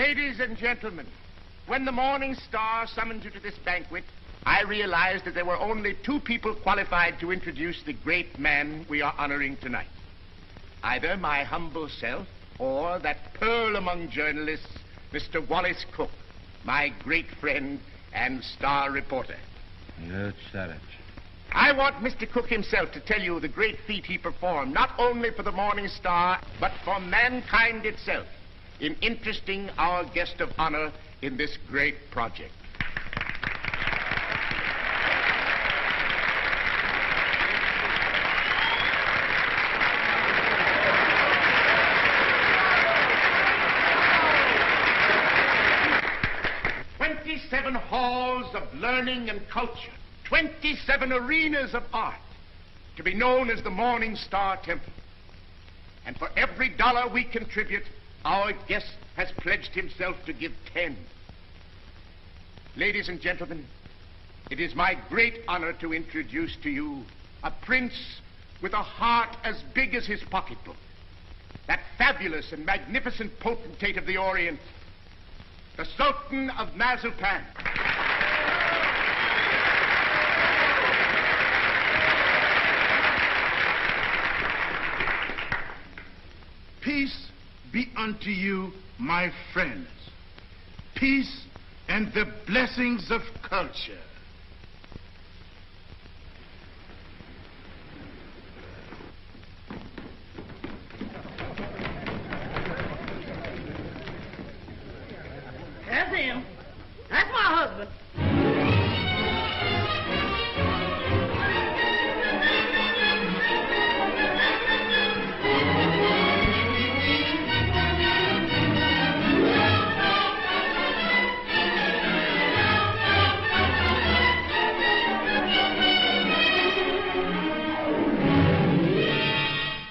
Ladies and gentlemen, when the Morning Star summoned you to this banquet, I realized that there were only two people qualified to introduce the great man we are honoring tonight. Either my humble self or that pearl among journalists, Mr. Wallace Cook, my great friend and star reporter. You said it. I want Mr. Cook himself to tell you the great feat he performed, not only for the Morning Star, but for mankind itself, in interesting our guest of honor in this great project. "27 halls of learning and culture, 27 arenas of art, to be known as the Morning Star Temple. And for every dollar we contribute, our guest has pledged himself to give 10. Ladies and gentlemen, it is my great honor to introduce to you a prince with a heart as big as his pocketbook, that fabulous and magnificent potentate of the Orient, the Sultan of Mazulpan. Peace be unto you, my friends. Peace and the blessings of culture. That's him. That's my husband.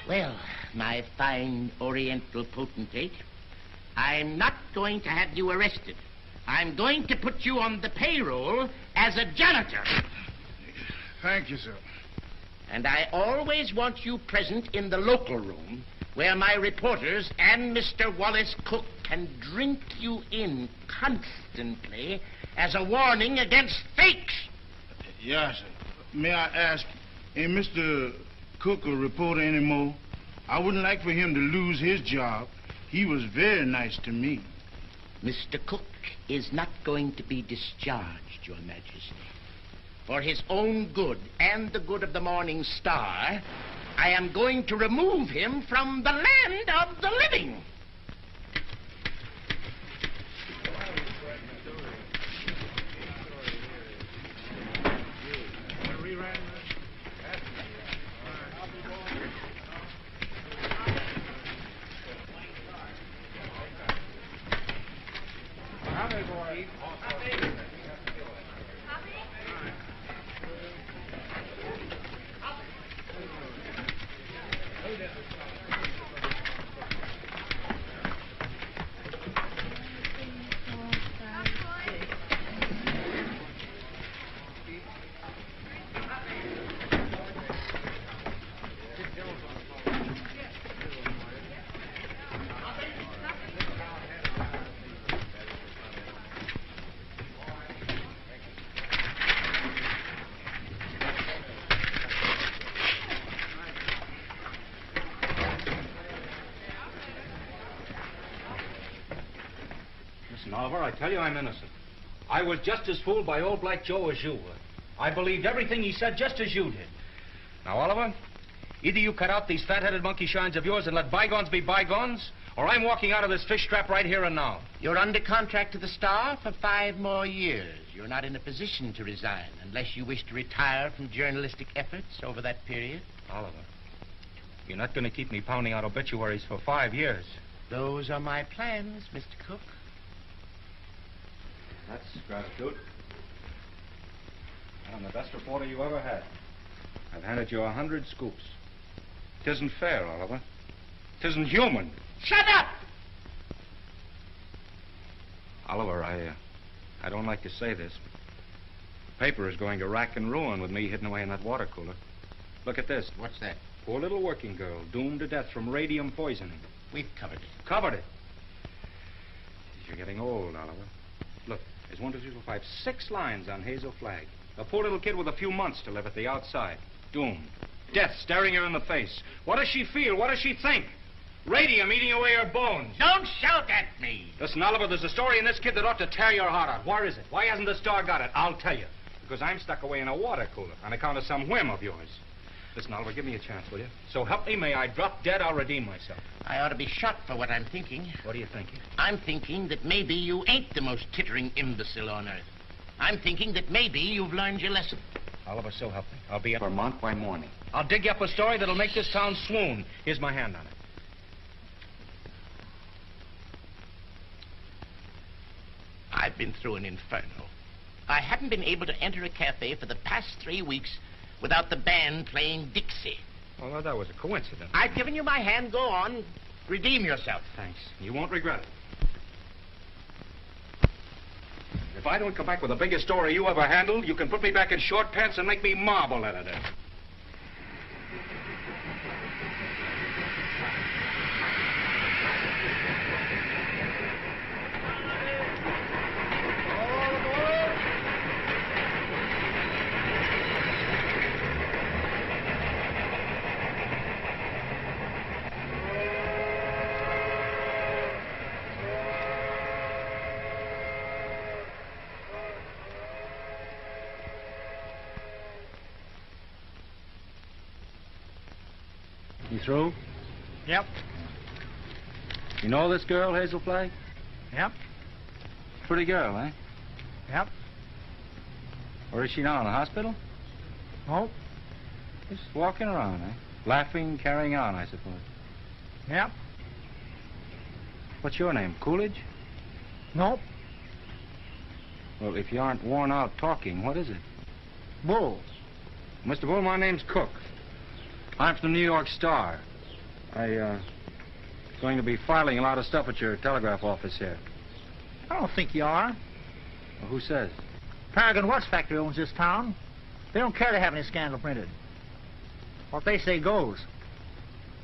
Well, my fine Oriental potentate, I'm not going to have you arrested. I'm going to put you on the payroll as a janitor. Thank you, sir. And I always want you present in the local room where my reporters and Mr. Wallace Cook can drink you in constantly as a warning against fakes. Yes, sir. May I ask, ain't Mr. Cook a reporter anymore? I wouldn't like for him to lose his job. He was very nice to me. Mr. Cook is not going to be discharged, Your Majesty. For his own good and the good of the Morning Star, I am going to remove him from the land of the living. Oliver, I tell you I'm innocent. I was just as fooled by old Black Joe as you were. I believed everything he said just as you did. Now, Oliver, either you cut out these fat-headed monkey shines of yours and let bygones be bygones, or I'm walking out of this fish trap right here and now. You're under contract to the Star for 5 more years. You're not in a position to resign unless you wish to retire from journalistic efforts over that period. Oliver, you're not going to keep me pounding out obituaries for 5 years. Those are my plans, Mr. Cook. That's gratitude. I'm the best reporter you ever had. I've handed you 100 scoops. It isn't fair, Oliver. It isn't human. Shut up! Oliver, I don't like to say this, but the paper is going to rack and ruin with me hidden away in that water cooler. Look at this. What's that? Poor little working girl, doomed to death from radium poisoning. We've covered it. Covered it? You're getting old, Oliver. Look, there's 1, 2, 3, 4, 5, 6 lines on Hazel Flagg. A poor little kid with a few months to live at the outside. Doomed. Death staring her in the face. What does she feel? What does she think? Radium eating away her bones. Don't shout at me. Listen, Oliver, there's a story in this kid that ought to tear your heart out. Where is it? Why hasn't the Star got it? I'll tell you. Because I'm stuck away in a water cooler on account of some whim of yours. Listen, Oliver, give me a chance, will you? So help me, may I drop dead, I'll redeem myself. I ought to be shot for what I'm thinking. What are you thinking? I'm thinking that maybe you ain't the most tittering imbecile on earth. I'm thinking that maybe you've learned your lesson. Oliver, so help me. I'll be at Vermont by morning. I'll dig you up a story that'll make this town swoon. Here's my hand on it. I've been through an inferno. I haven't been able to enter a cafe for the past 3 weeks without the band playing Dixie. Oh, well, that was a coincidence. I've given you my hand. Go on. Redeem yourself. Thanks. You won't regret it. If I don't come back with the biggest story you ever handled, you can put me back in short pants and make me marble editor. You through? Yep. You know this girl, Hazel Flagg? Yep. Pretty girl, eh? Yep. Where is she now, in the hospital? Nope. Just walking around, eh? Laughing, carrying on, I suppose. Yep. What's your name, Coolidge? Nope. Well, if you aren't worn out talking, what is it? Bull. Mr. Bull, my name's Cook. I'm from the New York Star. Going to be filing a lot of stuff at your telegraph office here. I don't think you are. Well, who says? Paragon Watch Factory owns this town. They don't care to have any scandal printed. What they say goes.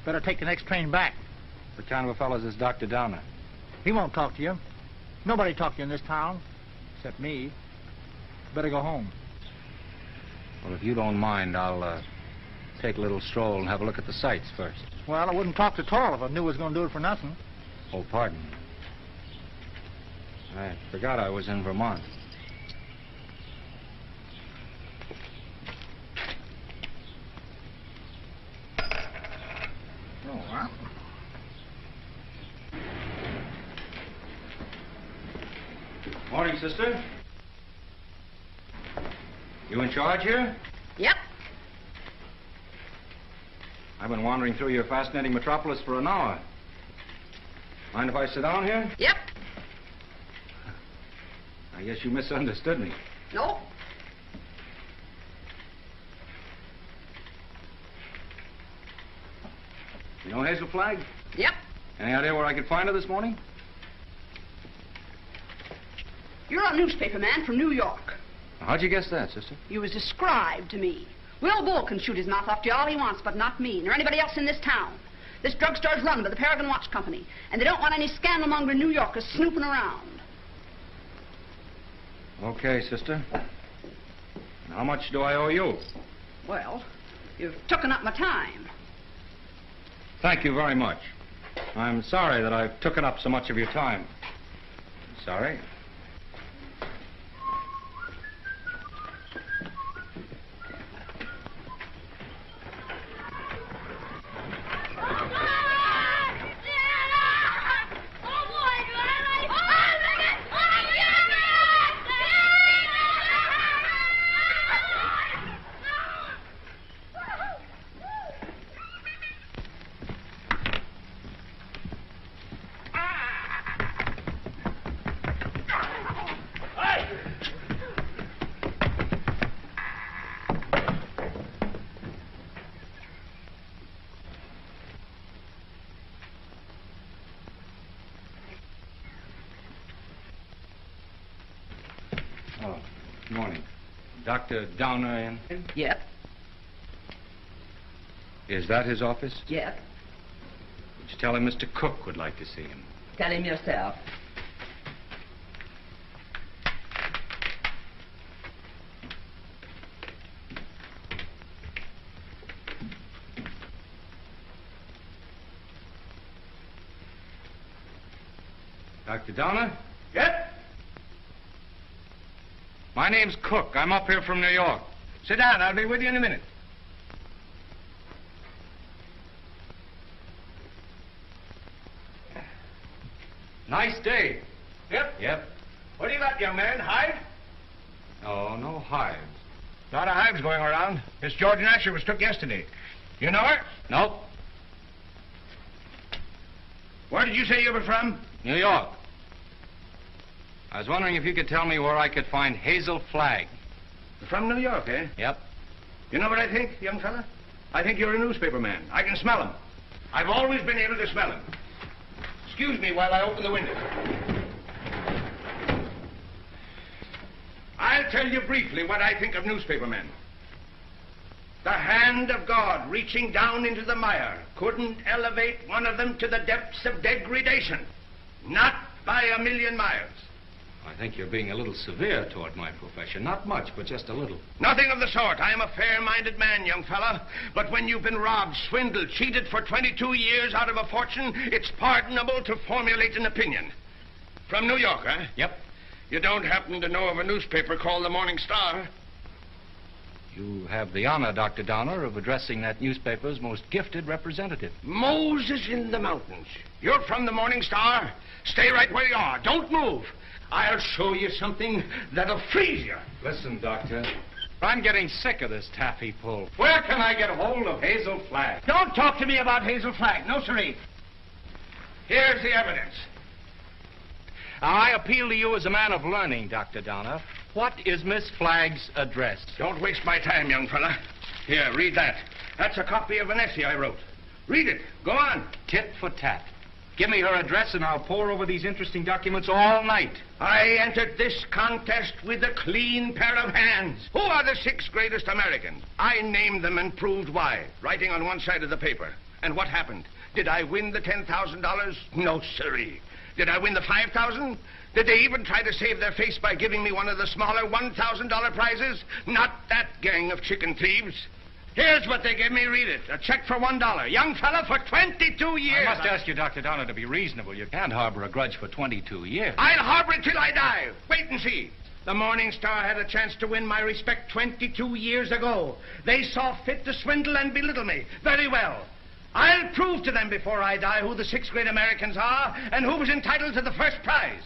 Better take the next train back. What kind of a fellow is this Dr. Downer? He won't talk to you. Nobody talked to you in this town, except me. Better go home. Well, if you don't mind, I'll take a little stroll and have a look at the sights first. Well, I wouldn't talk at all if I knew I was going to do it for nothing. Oh, pardon me. I forgot I was in Vermont. Oh, well. Morning, sister. You in charge here? Yep. I've been wandering through your fascinating metropolis for an hour. Mind if I sit down here? Yep. I guess you misunderstood me. No. You know Hazel Flagg? Yep. Any idea where I could find her this morning? You're a newspaper man from New York. How'd you guess that, sister? You was described to me. Will Bull can shoot his mouth off to you all he wants, but not me, nor anybody else in this town. This drugstore's run by the Paragon Watch Company, and they don't want any scandal-mongering New Yorkers snooping around. Okay, sister. How much do I owe you? Well, you've taken up my time. Thank you very much. I'm sorry that I've taken up so much of your time. Sorry. Oh, good morning. Dr. Downer in? Yep. Is that his office? Yep. Would you tell him Mr. Cook would like to see him? Tell him yourself. Dr. Donner? Yep. My name's Cook. I'm up here from New York. Sit down. I'll be with you in a minute. Nice day. Yep. Yep. What do you got, young man? Hive? Oh, no hives. A lot of hives going around. Miss George Asher was took yesterday. You know her? Nope. Where did you say you were from? New York. I was wondering if you could tell me where I could find Hazel Flagg. You're from New York, eh? Yep. You know what I think, young fella? I think you're a newspaper man. I can smell him. I've always been able to smell him. Excuse me while I open the window. I'll tell you briefly what I think of newspaper men. The hand of God reaching down into the mire couldn't elevate one of them to the depths of degradation. Not by a million miles. I think you're being a little severe toward my profession. Not much, but just a little. Nothing of the sort. I am a fair-minded man, young fella. But when you've been robbed, swindled, cheated for 22 years out of a fortune, it's pardonable to formulate an opinion. From New York, eh? Yep. You don't happen to know of a newspaper called the Morning Star? You have the honor, Dr. Donner, of addressing that newspaper's most gifted representative. Moses in the mountains. You're from the Morning Star? Stay right where you are. Don't move. I'll show you something that'll freeze you. Listen, Doctor. I'm getting sick of this taffy pull. Where can I get hold of Hazel Flagg? Don't talk to me about Hazel Flagg. No, sirree. Here's the evidence. I appeal to you as a man of learning, Dr. Donner. What is Miss Flagg's address? Don't waste my time, young fella. Here, read that. That's a copy of an essay I wrote. Read it. Go on. Tit for tat. Give me her address and I'll pore over these interesting documents all night. I entered this contest with a clean pair of hands. Who are the 6 greatest Americans? I named them and proved why, writing on one side of the paper. And what happened? Did I win the $10,000? No, sirree. Did I win the $5,000? Did they even try to save their face by giving me one of the smaller $1,000 prizes? Not that gang of chicken thieves. Here's what they gave me. Read it. A check for $1. Young fella, for 22 years. I must ask you, Dr. Donner, to be reasonable. You can't harbor a grudge for 22 years. I'll harbor it till I die. Wait and see. The Morning Star had a chance to win my respect 22 years ago. They saw fit to swindle and belittle me. Very well. I'll prove to them before I die who the 6 great Americans are and who was entitled to the first prize.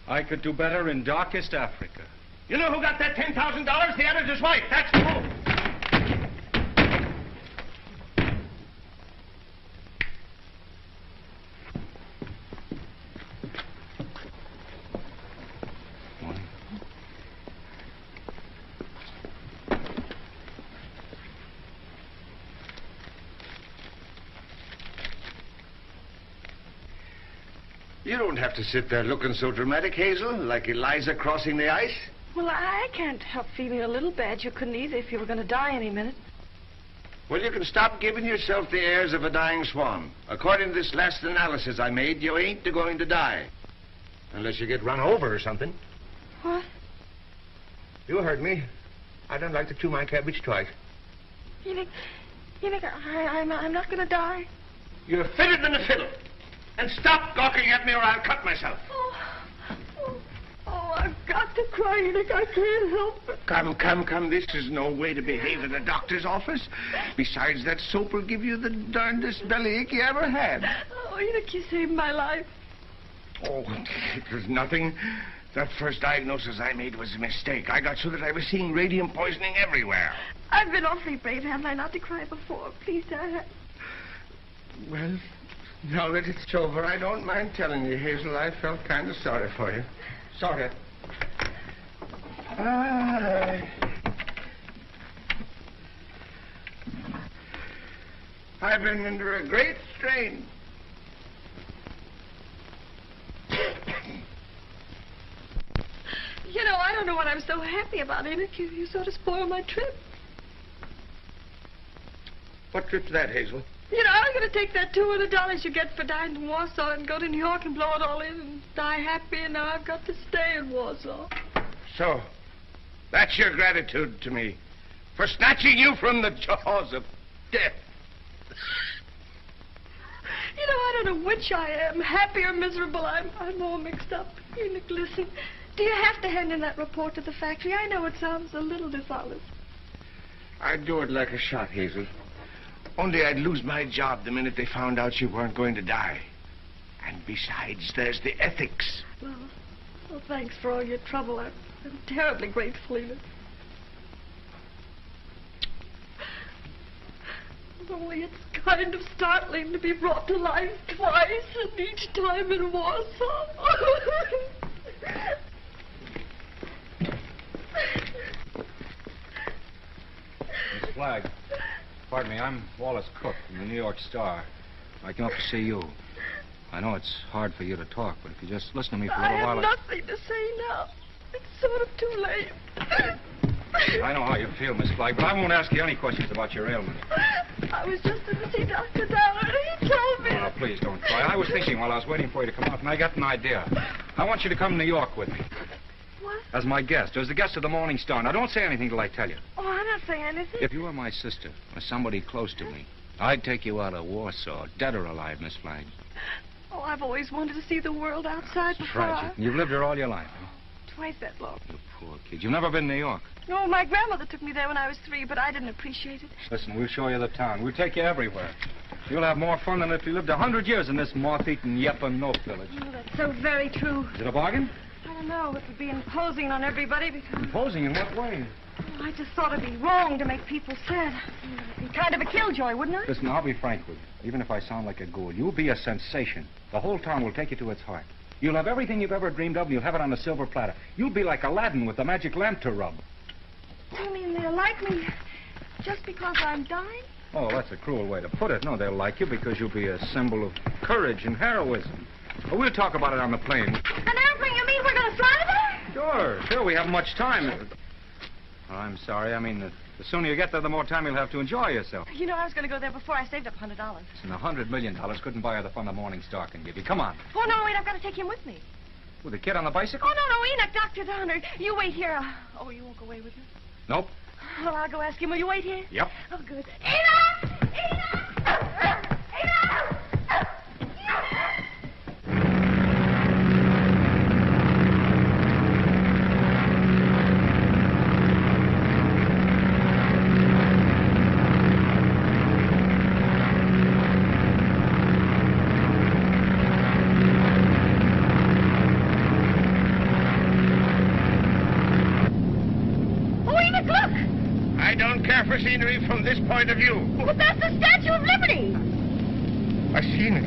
I could do better in darkest Africa. You know who got that $10,000? The editor's wife. That's who. You don't have to sit there looking so dramatic, Hazel, like Eliza crossing the ice. Well, I can't help feeling a little bad. You couldn't either if you were going to die any minute. Well, you can stop giving yourself the airs of a dying swan. According to this last analysis I made, you ain't going to die. Unless you get run over or something. What? You heard me. I don't like to chew my cabbage twice. You think I'm not going to die? You're fitter than a fiddle. And stop gawking at me or I'll cut myself. Oh, I've got to cry, Enoch. I can't help it. Come. This is no way to behave at a doctor's office. Besides, that soap will give you the darndest bellyache you ever had. Oh, Enoch, you saved my life. Oh, it was nothing. That first diagnosis I made was a mistake. I got so that I was seeing radium poisoning everywhere. I've been awfully brave, haven't I, not to cry before? Please, Dad. Well, now that it's over, I don't mind telling you, Hazel, I felt kind of sorry for you. Sorry. I've been under a great strain. You know, I don't know what I'm so happy about, Enoch. You sort of spoiled my trip. What trip's that, Hazel? You know, I was going to take that $200 you get for dying in Warsaw and go to New York and blow it all in and die happy, and now I've got to stay in Warsaw. So, that's your gratitude to me for snatching you from the jaws of death. matter which I am, happy or miserable, I'm all mixed up. Enoch, listen. Do you have to hand in that report to the factory? I know it sounds a little dishonest. I'd do it like a shot, Hazel. Only I'd lose my job the minute they found out you weren't going to die. And besides, there's the ethics. Well, thanks for all your trouble. I'm terribly grateful, Enoch. Only it's kind of startling to be brought to life twice, and each time in Warsaw. Miss Flagg, pardon me, I'm Wallace Cook from the New York Star. I came up to see you. I know it's hard for you to talk, but if you just listen to me for a little while... I have nothing to say now. It's sort of too late. I know how you feel, Miss Flagg, but I won't ask you any questions about your ailment. I was just in to see Dr. Downer, and he told me... Oh, now, please don't cry. I was thinking while I was waiting for you to come out, and I got an idea. I want you to come to New York with me. What? As my guest, as the guest of the Morning Star. Now, don't say anything till I tell you. Oh, I'm not saying anything. If you were my sister, or somebody close to me, I'd take you out of Warsaw, dead or alive, Miss Flagg. Oh, I've always wanted to see the world outside before Tragic. You've lived here all your life, huh? Twice that long. You poor kid. You've never been to New York. No, my grandmother took me there when I was 3, but I didn't appreciate it. Listen, we'll show you the town. We'll take you everywhere. You'll have more fun than if you lived 100 years in this moth-eaten Yep-and-Nope village. Oh, that's so very true. Is it a bargain? I don't know. It would be imposing on everybody because... Imposing in what way? Oh, I just thought it'd be wrong to make people sad. It'd be kind of a killjoy, wouldn't it? Listen, I'll be frank with you. Even if I sound like a ghoul, you'll be a sensation. The whole town will take you to its heart. You'll have everything you've ever dreamed of, and you'll have it on a silver platter. You'll be like Aladdin with the magic lamp to rub. You mean they'll like me just because I'm dying? Oh, that's a cruel way to put it. No, they'll like you because you'll be a symbol of courage and heroism. Well, we'll talk about it on the plane. An airplane? You mean we're going to fly there? Sure. We haven't much time. Oh, I'm sorry. I mean, the sooner you get there, the more time you'll have to enjoy yourself. You know, I was going to go there before I saved up $100. Listen, $100 million couldn't buy her the fun the Morning Star can give you. Come on. Oh, no, wait, I've got to take him with me. With the kid on the bicycle? Oh, no, Enoch, Dr. Downer. You wait here. Oh, you won't go away with me? Nope. Well, I'll go ask him. Will you wait here? Yep. Oh, good. Enoch! Enoch! Enoch! For scenery from this point of view. But that's the Statue of Liberty. I've seen it.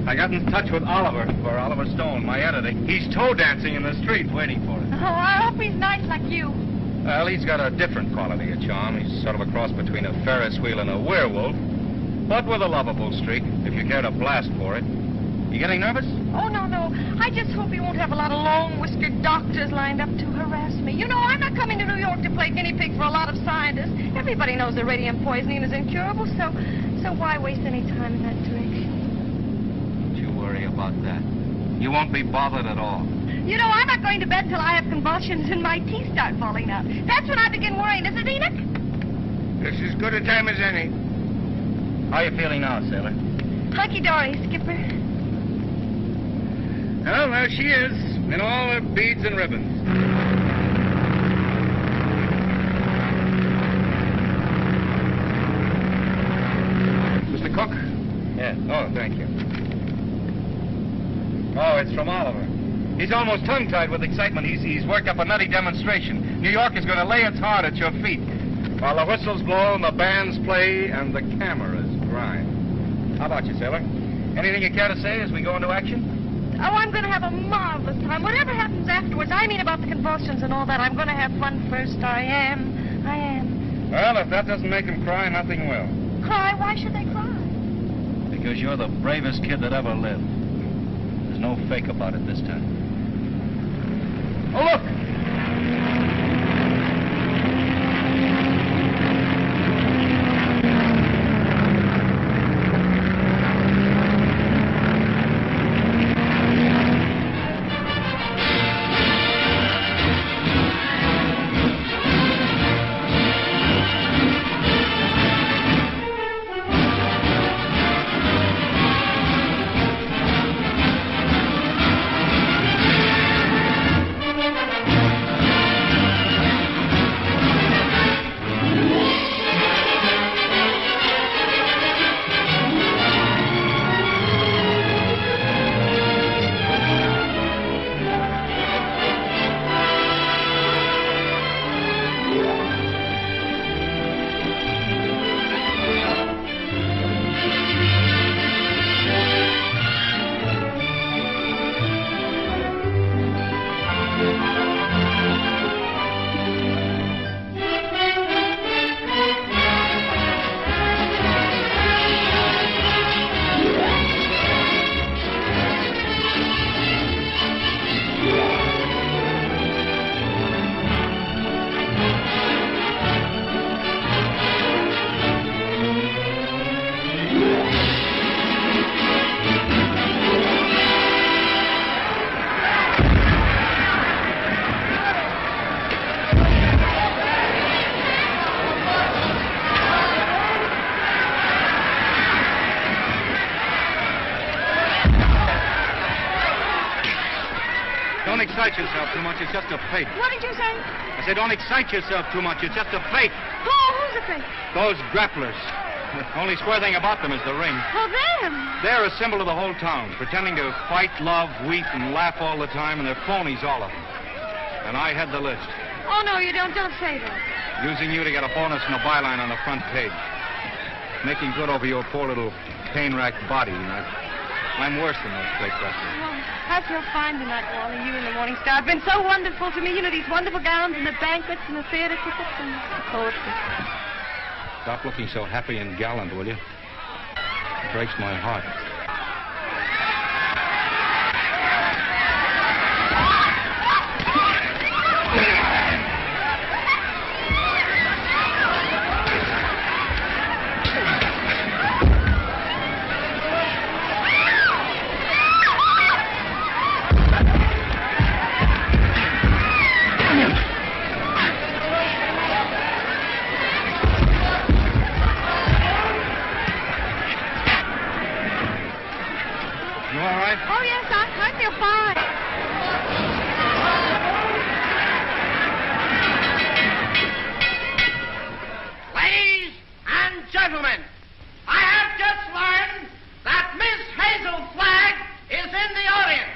I got in touch with Oliver Stone, my editor. He's toe dancing in the street waiting for us. Oh, I hope he's nice like you. Well, he's got a different quality of charm. He's sort of a cross between a Ferris wheel and a werewolf, but with a lovable streak, if you care to blast for it. You getting nervous? Oh, no. I just hope he won't have a lot of long-whiskered doctors lined up to harass me. You know, I'm not coming to New York to play guinea pig for a lot of scientists. Everybody knows that radium poisoning is incurable, so why waste any time in that direction? Don't you worry about that. You won't be bothered at all. You know, I'm not going to bed till I have convulsions and my teeth start falling out. That's when I begin worrying, isn't it, Enoch? This is as good a time as any. How are you feeling now, sailor? Hunky-dory, Skipper. Well, there she is, in all her beads and ribbons. Mr. Cook? Yes. Oh, thank you. Oh, it's from Oliver. He's almost tongue-tied with excitement. He's worked up a nutty demonstration. New York is going to lay its heart at your feet while the whistles blow and the bands play and the cameras grind. How about you, sailor? Anything you care to say as we go into action? Oh, I'm going to have a marvelous time. Whatever happens afterwards, I mean about the convulsions and all that, I'm going to have fun first. I am. Well, if that doesn't make them cry, nothing will. Cry? Why should they cry? Because you're the bravest kid that ever lived. There's no fake about it this time. Oh, look! Don't excite yourself too much. It's just a fake. What did you say? I said don't excite yourself too much. It's just a fake. Who's a fake? Those grapplers. The only square thing about them is the ring. Oh, them. They're a symbol of the whole town, pretending to fight, love, weep, and laugh all the time, and they're phonies, all of them. And I had the list. Oh, no, you don't. Don't say that. Using you to get a bonus and a byline on the front page. Making good over your poor little pain-racked body. I'm worse than those fake wrestlers. Oh, I feel fine tonight, Wally. You and the Morning Star have been so wonderful to me. You know, these wonderful gowns and the banquets and the theater tickets and the poetry. Stop looking so happy and gallant, will you? It breaks my heart. Oh, yes, I feel fine. Ladies and gentlemen, I have just learned that Miss Hazel Flagg is in the audience.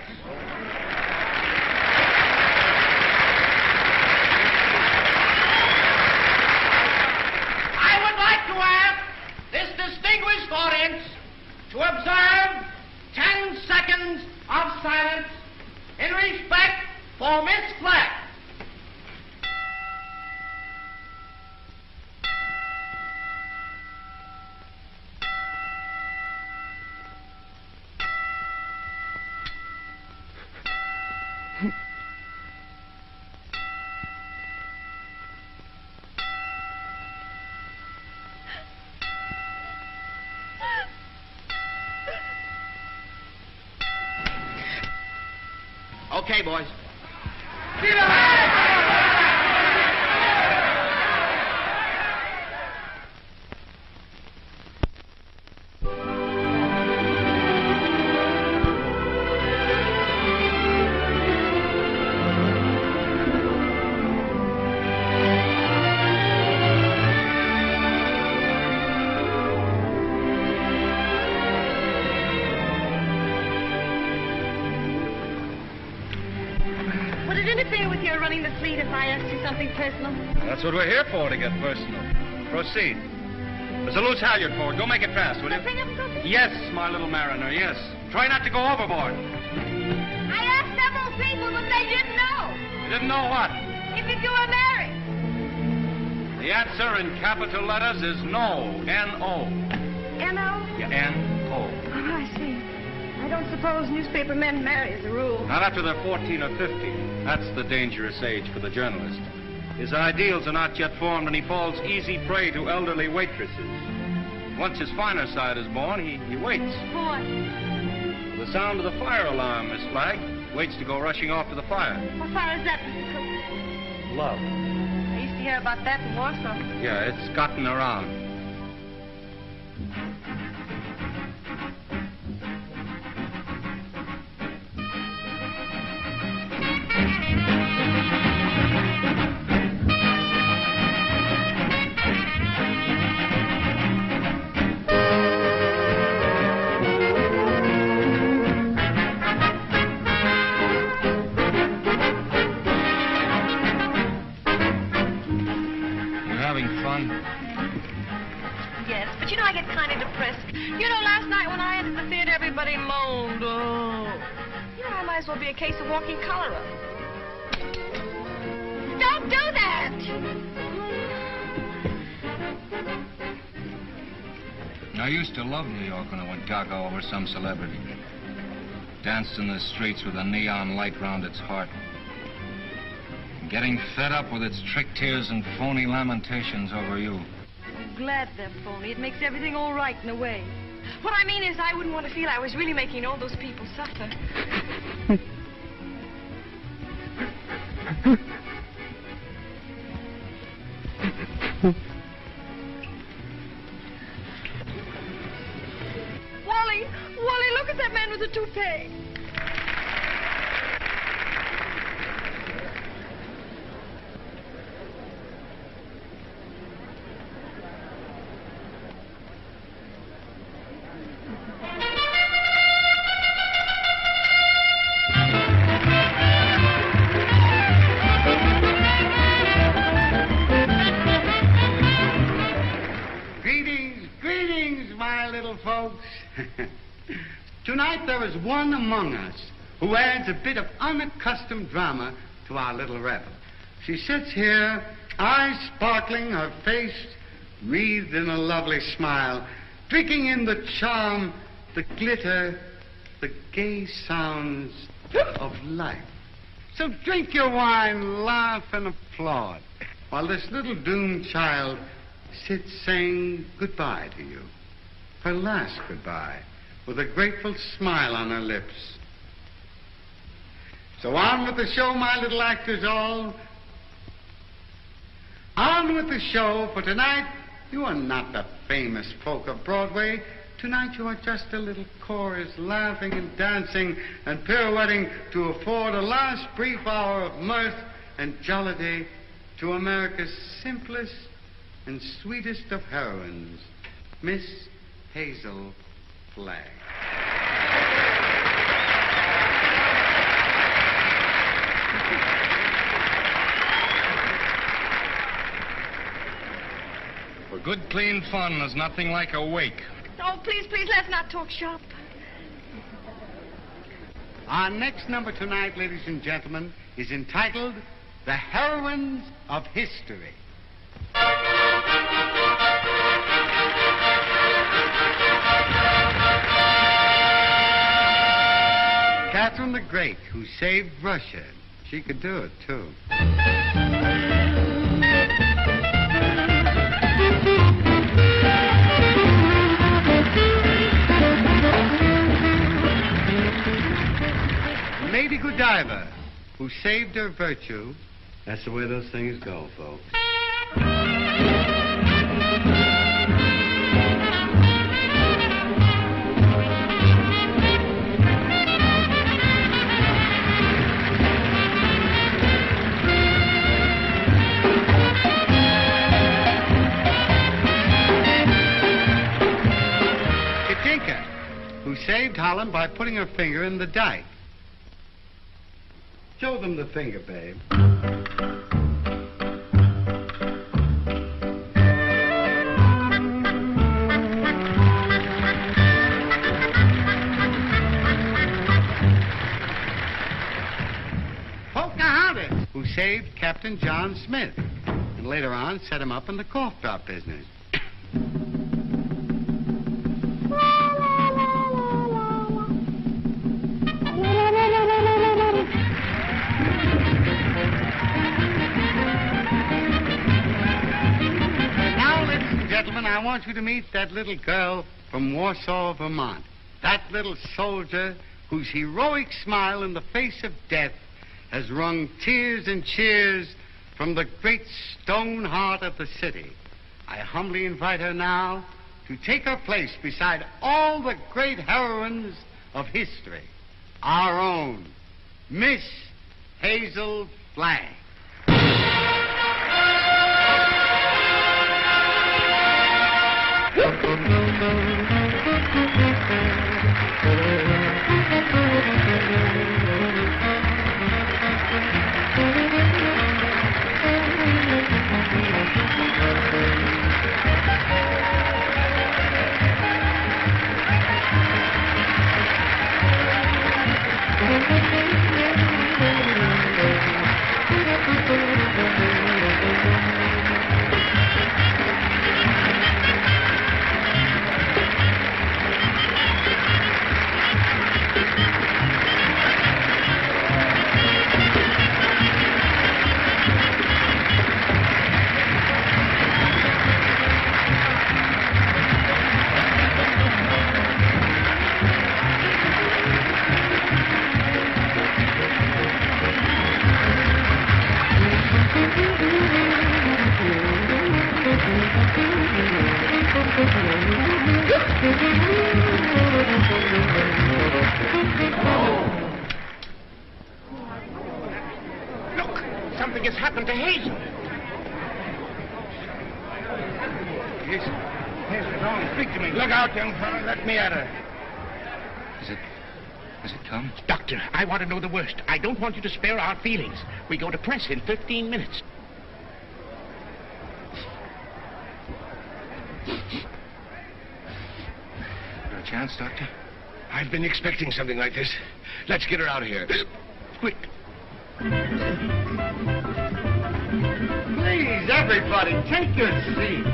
I would like to ask this distinguished audience to observe 10 seconds of silence in respect for Miss Flagg. Okay, boys. Get Would it interfere with your running the fleet if I asked you something personal? That's what we're here for, to get personal. Proceed. There's a loose halyard forward. Go make it fast, will you? Something I'm cooking? Yes, my little mariner, yes. Try not to go overboard. I asked several people, but they didn't know. You didn't know what? If you were married. The answer in capital letters is no. N-O. N-O? Yeah, N-O. Oh, I see. I don't suppose newspaper men marry as a rule. Not after they're 14 or 15. That's the dangerous age for the journalist. His ideals are not yet formed, and he falls easy prey to elderly waitresses. Once his finer side is born, he waits. For what? The sound of the fire alarm, Miss Flagg. Waits to go rushing off to the fire. What fire is that, Mr. Cook? Love. I used to hear about that in Warsaw. Yeah, it's gotten around. Yes, but you know I get kind of depressed. You know, last night when I entered the theater, everybody moaned. Oh. You know, I might as well be a case of walking cholera. Don't do that! I used to love New York when I went gaga over some celebrity. Danced in the streets with a neon light round its heart. Getting fed up with its trick tears and phony lamentations over you. I'm glad they're phony. It makes everything all right in a way. What I mean is I wouldn't want to feel I was really making all those people suffer. Wally, look at that man with the toupee. Tonight there is one among us who adds a bit of unaccustomed drama to our little revel. She sits here, eyes sparkling, her face wreathed in a lovely smile, drinking in the charm, the glitter, the gay sounds of life. So drink your wine, laugh, and applaud, while this little doomed child sits saying goodbye to you. Her last goodbye, with a grateful smile on her lips. So on with the show, my little actors all. On with the show, for tonight you are not the famous folk of Broadway. Tonight you are just a little chorus, laughing and dancing and pirouetting to afford a last brief hour of mirth and jollity to America's simplest and sweetest of heroines, Miss Hazel Flagg. For good, clean fun, there's nothing like a wake. Oh, please, please, let's not talk shop. Our next number tonight, ladies and gentlemen, is entitled The Heroines of History. Catherine the Great, who saved Russia. She could do it, too. Lady Godiva, who saved her virtue. That's the way those things go, folks. Katinka, who saved Holland by putting her finger in the dike. Show them the finger, babe. Pocahontas, who saved Captain John Smith, and later on set him up in the cough drop business. I want you to meet that little girl from Warsaw, Vermont. That little soldier whose heroic smile in the face of death has wrung tears and cheers from the great stone heart of the city. I humbly invite her now to take her place beside all the great heroines of history. Our own Miss Hazel Flagg. Something has happened to Hazel. Hazel, don't speak to me. Look out, young fellow. Let me at her. Has it come? Doctor, I want to know the worst. I don't want you to spare our feelings. We go to press in 15 minutes. A chance chance, Doctor? I've been expecting something like this. Let's get her out of here. Quick. Please, everybody, take your seats.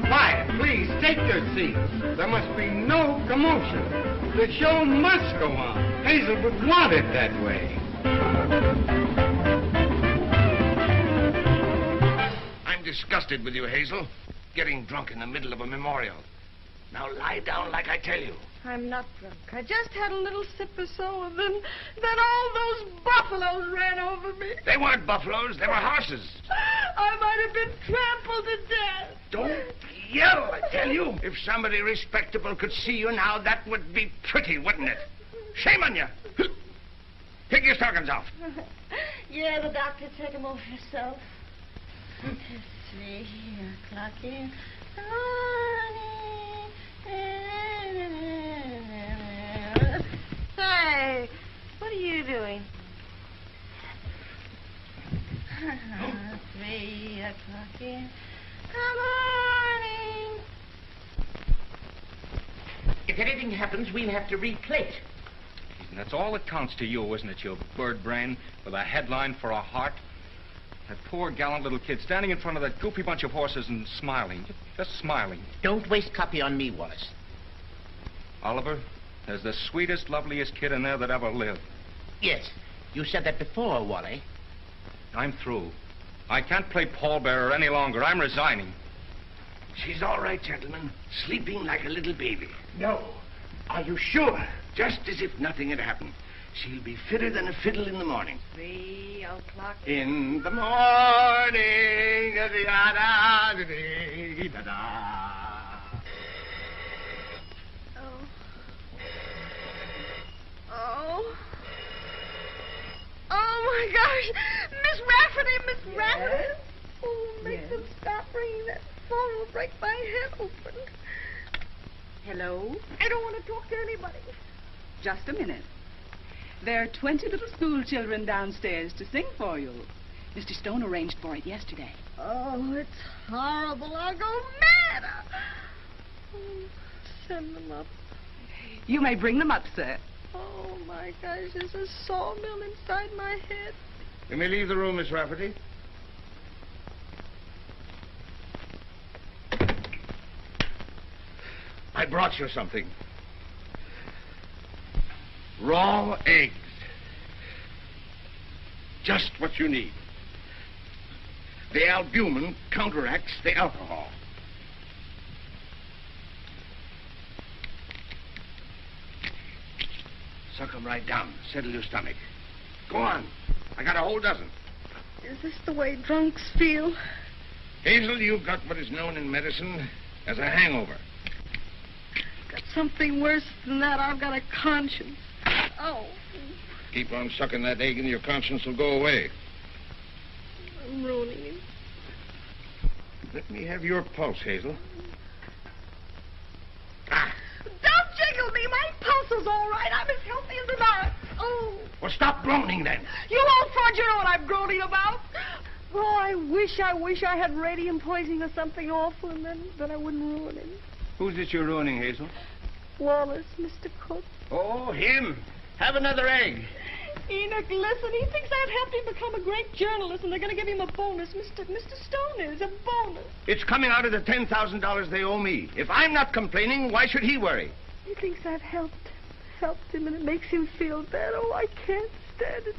Quiet, please, take your seats. There must be no commotion. The show must go on. Hazel would want it that way. I'm disgusted with you, Hazel. Getting drunk in the middle of a memorial. Now lie down like I tell you. I'm not drunk. I just had a little sip or so, and then all those buffaloes ran over me. They weren't buffaloes. They were horses. I might have been trampled to death. Don't yell, I tell you. If somebody respectable could see you now, that would be pretty, wouldn't it? Shame on you. Take your stockings off. Yeah, the doctor, take them off yourself. 1, 2, 3, clock in. Hey, what are you doing? 3 o'clock in the morning. If anything happens, we'll have to replate. And that's all that counts to you, isn't it, you bird brain, with a headline for a heart? That poor, gallant little kid standing in front of that goopy bunch of horses and smiling, just smiling. Don't waste copy on me, Wallace. Oliver, there's the sweetest, loveliest kid in there that ever lived. Yes, you said that before, Wally. I'm through. I can't play pallbearer any longer. I'm resigning. She's all right, gentlemen. Sleeping like a little baby. No. Are you sure? Just as if nothing had happened. She'll be fitter than a fiddle in the morning. 3 o'clock. In the morning. Oh, my gosh. Miss Rafferty, Miss Rafferty. Oh, make them stop ringing. That phone will break my head open. Hello? I don't want to talk to anybody. Just a minute. There are 20 little school children downstairs to sing for you. Mr. Stone arranged for it yesterday. Oh, it's horrible. I'll go mad. Oh, send them up. You may bring them up, sir. Oh, my gosh, there's a sawmill inside my head. You may leave the room, Miss Rafferty. I brought you something. Raw eggs. Just what you need. The albumin counteracts the alcohol. Suck them right down. Settle your stomach. Go on. I got a whole dozen. Is this the way drunks feel? Hazel, you've got what is known in medicine as a hangover. Got something worse than that. I've got a conscience. Oh. Keep on sucking that egg and your conscience will go away. I'm ruining him. Let me have your pulse, Hazel. Don't jiggle me. My pulse is all right. I'm as healthy as an ox. Oh. Well, stop groaning then. You old fraud, you know what I'm groaning about. Oh, I wish I had radium poisoning or something awful, and then I wouldn't ruin him. Who's it you're ruining, Hazel? Wallace, Mr. Cook. Oh, him. Have another egg. Enoch, listen, he thinks I've helped him become a great journalist, and they're going to give him a bonus. Mr. Stone is a bonus. It's coming out of the $10,000 they owe me. If I'm not complaining, why should he worry? He thinks I've helped him, and it makes him feel bad. Oh, I can't stand it.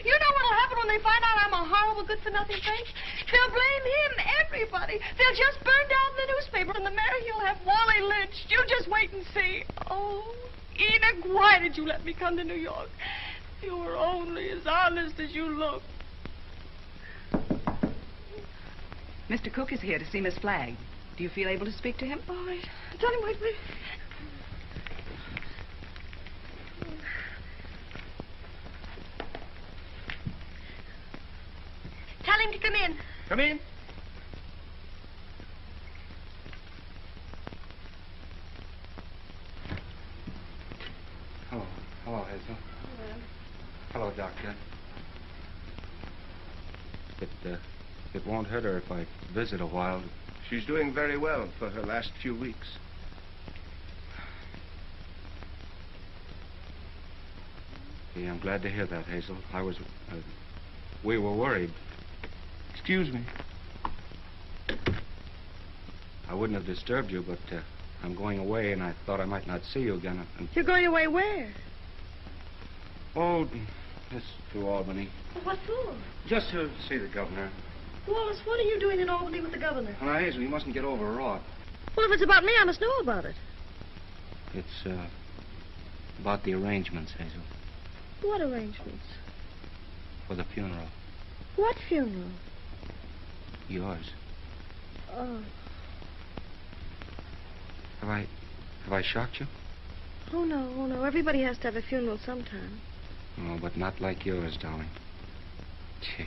You know what'll happen when they find out I'm a horrible, good-for-nothing thing? They'll blame him, everybody. They'll just burn down the newspaper, and the mayor, he'll have Wally lynched. You just wait and see. Oh, Enoch, why did you let me come to New York? You were only as honest as you look. Mr. Cook is here to see Miss Flagg. Do you feel able to speak to him? All right. Tell him, wait. Tell him to come in. Come in. Hello, Hazel. Hello, Doctor. It won't hurt her if I visit a while. She's doing very well for her last few weeks. Yeah, I'm glad to hear that, Hazel. We were worried. Excuse me. I wouldn't have disturbed you, but I'm going away, and I thought I might not see you again. You're going away where? Oh, just to Albany. What for? Just to see the governor. Wallace, what are you doing in Albany with the governor? Now, Hazel, you mustn't get overwrought. Well, if it's about me, I must know about it. It's about the arrangements, Hazel, What arrangements? for the funeral. What funeral? Yours. Oh. Have I shocked you? Oh, no. Everybody has to have a funeral sometime. Oh, but not like yours, darling. Gee,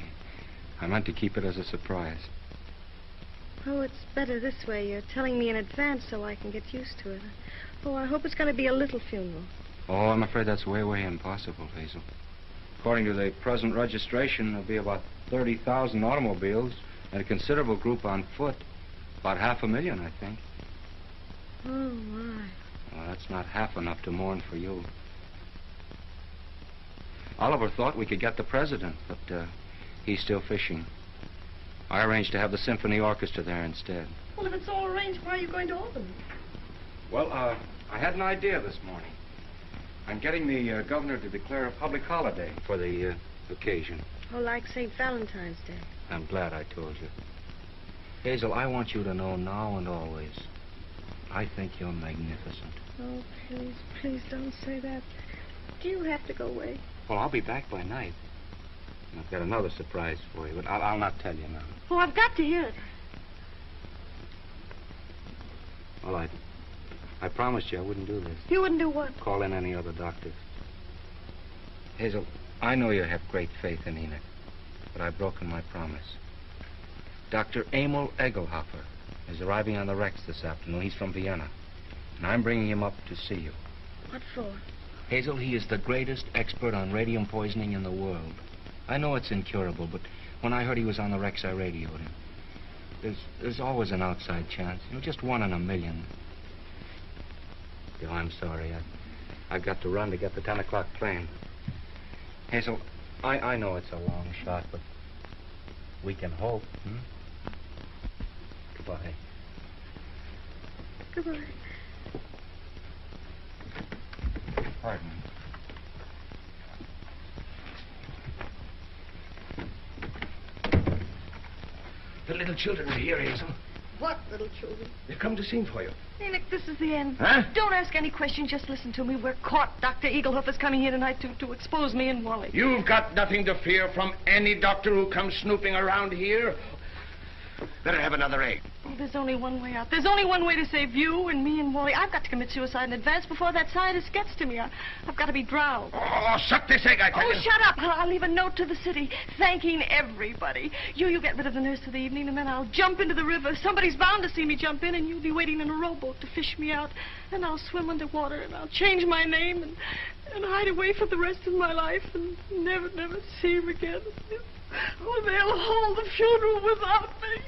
I meant to keep it as a surprise. Oh, it's better this way. You're telling me in advance so I can get used to it. Oh, I hope it's going to be a little funeral. Oh, I'm afraid that's way, way impossible, Hazel. According to the present registration, there'll be about 30,000 automobiles and a considerable group on foot. About 500,000, I think. Oh, my. Well, that's not half enough to mourn for you. Oliver thought we could get the president, but he's still fishing. I arranged to have the symphony orchestra there instead. Well, if it's all arranged, why are you going to Albany? Well, I had an idea this morning. I'm getting the governor to declare a public holiday for the occasion. Oh, like St. Valentine's Day. I'm glad I told you. Hazel, I want you to know now and always, I think you're magnificent. Oh, please don't say that. Do you have to go away? Well, I'll be back by night. And I've got another surprise for you, but I'll not tell you now. Oh, I've got to hear it. Well, I promised you I wouldn't do this. You wouldn't do what? Call in any other doctors. Hazel, I know you have great faith in Enoch, but I've broken my promise. Dr. Emil Egelhofer is arriving on the Rex this afternoon. He's from Vienna, and I'm bringing him up to see you. What for? Hazel, he is the greatest expert on radium poisoning in the world. I know it's incurable, but when I heard he was on the Rex, I radioed him. There's always an outside chance. Just 1 in a million. Oh, I'm sorry. I've got to run to get the 10 o'clock plane. Hazel, I know it's a long shot, but we can hope. Goodbye. Goodbye. Pardon. The little children are here, Hazel. What little children? They've come to sing for you. Enoch, this is the end. Huh? Don't ask any questions. Just listen to me. We're caught. Dr. Egelhofer's coming here tonight to expose me and Wally. You've got nothing to fear from any doctor who comes snooping around here. Better have another egg. Oh, there's only one way out. There's only one way to save you and me and Wally. I've got to commit suicide in advance before that scientist gets to me. I've got to be drowned. Oh, suck this egg, I tell Oh, you. shut up. I'll leave a note to the city thanking everybody. You get rid of the nurse for the evening, and then I'll jump into the river. Somebody's bound to see me jump in, and you'll be waiting in a rowboat to fish me out. And I'll swim underwater, and I'll change my name and hide away for the rest of my life and never see him again. Oh, they'll hold the funeral without me.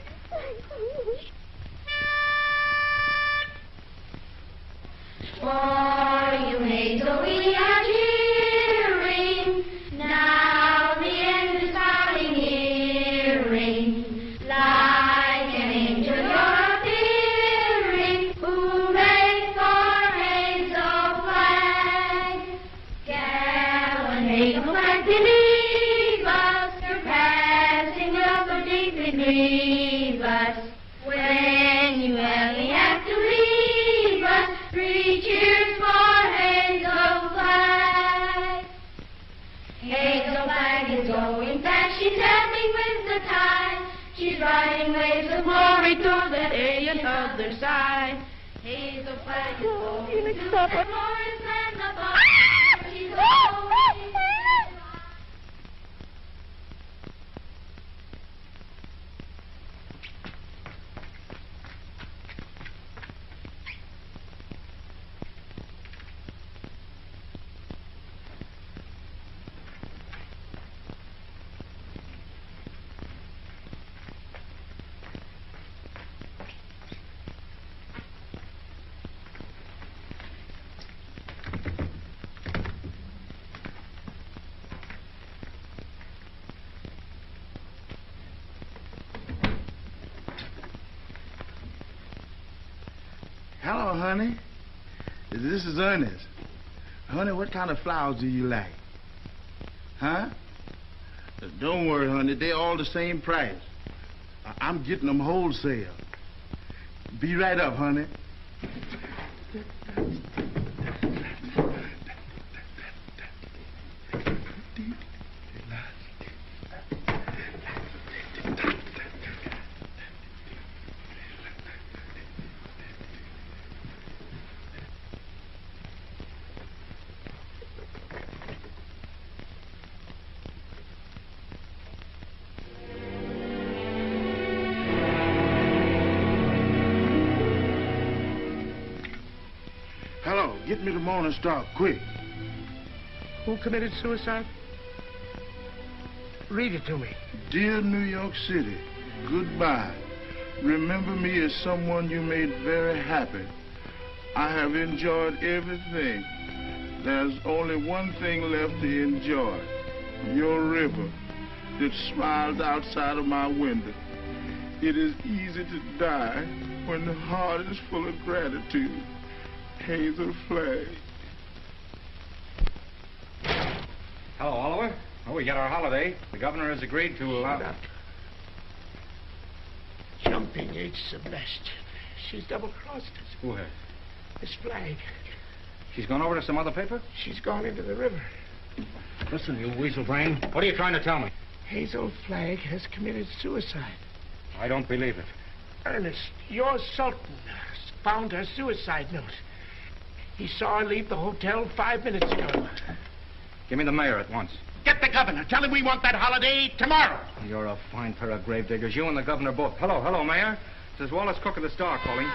For you, Hazel, we are cheering. Now the end is coming nearing. Like an angel you're appearing. Hooray for Hazel Flag. Gallant Hazel Flag, believe us. Your passing will so deeply grieve us. When you only have to leave us, 3 cheers for Hazel Flag. Hazel Flag is going fast, she's ebbing with the tide. She's riding waves of glory to the day and other side. Hazel Flag is going to stop the it. glorious land above. She's going. honey. This is Ernest. Honey, what kind of flowers do you like? Huh? Don't worry, honey. They're all the same price. I'm getting them wholesale. Be right up, honey. Hello, get me the Morning Star, quick. Who committed suicide? Read it to me. Dear New York City, goodbye. Remember me as someone you made very happy. I have enjoyed everything. There's only one thing left to enjoy. Your river that smiles outside of my window. It is easy to die when the heart is full of gratitude. Hazel Flag. Hello, Oliver. Oh, we got our holiday. The governor has agreed to allow... Shut up. Jumping H. Sebastian. She's double-crossed us. Who has? Miss Flagg. She's gone over to some other paper? She's gone into the river. Listen, you weasel brain. What are you trying to tell me? Hazel Flagg has committed suicide. I don't believe it. Ernest, your Sultan found her suicide note. He saw her leave the hotel 5 minutes ago. Give me the mayor at once. Get the governor. Tell him we want that holiday tomorrow. You're a fine pair of gravediggers. You and the governor both. Hello, Mayor. This is Wallace Cook of the Star calling.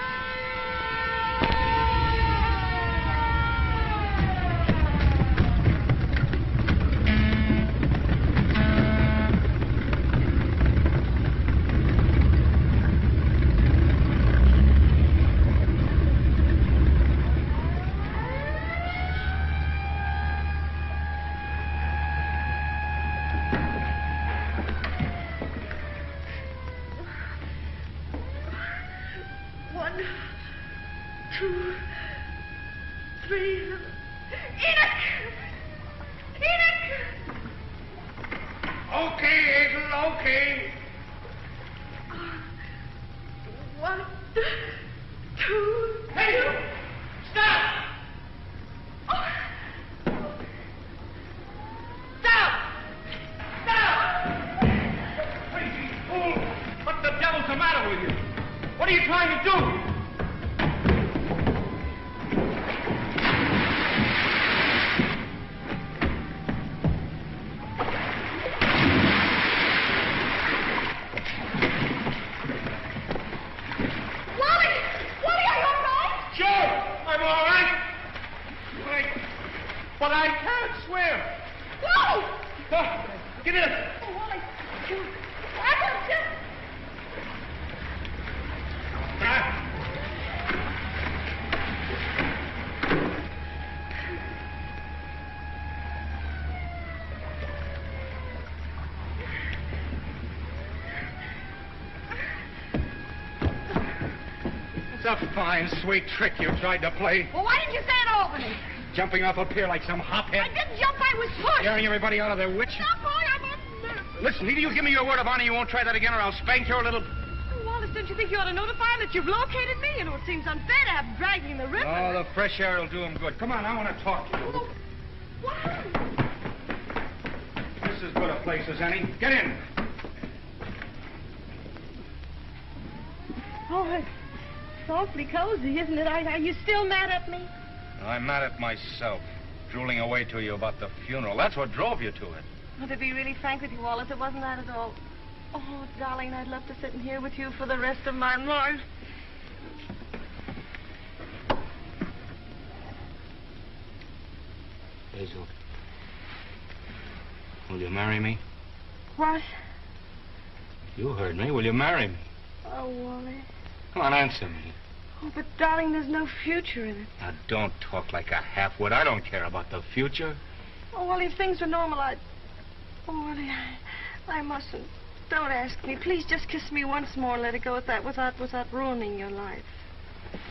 It's a fine, sweet trick you tried to play. Well, why didn't you say it to Albany? Jumping off a pier like some hophead. I didn't jump, I was pushed. Scaring everybody out of their wits. Stop, boy, I'm a minute. Listen, either you give me your word of honor you won't try that again or I'll spank your little... Oh, Wallace, don't you think you ought to notify him that you've located me? You know, it seems unfair to have him dragging in the river. Oh, the fresh air will do him good. Come on, I want to talk to you. Oh, what? This is as good a place as any. Get in. Oh, it's awfully cozy, isn't it? Are you still mad at me? I'm mad at myself, drooling away to you about the funeral. That's what drove you to it. Oh, to be really frank with you, Wallace, it wasn't that at all. Oh, darling, I'd love to sit in here with you for the rest of my life. Hazel, will you marry me? What? You heard me. Will you marry me? Oh, Wally. Come on, answer me. Oh, but darling, there's no future in it. Now, don't talk like a half-wit. I don't care about the future. Oh, Wally, if things were normal, I'd... Oh, Wally, I mustn't. Don't ask me. Please just kiss me once more and let it go at that without ruining your life.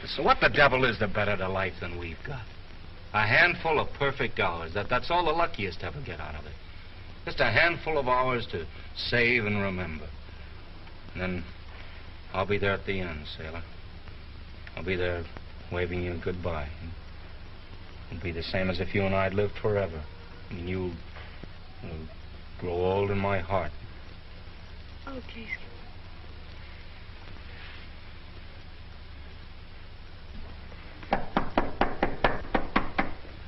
So what the devil is the better to life than we've got? A handful of perfect hours. That's all the luckiest ever get out of it. Just a handful of hours to save and remember. And then I'll be there at the end, sailor. I'll be there waving you goodbye. It'll be the same as if you and I'd lived forever. And you'll grow old in my heart. Okay.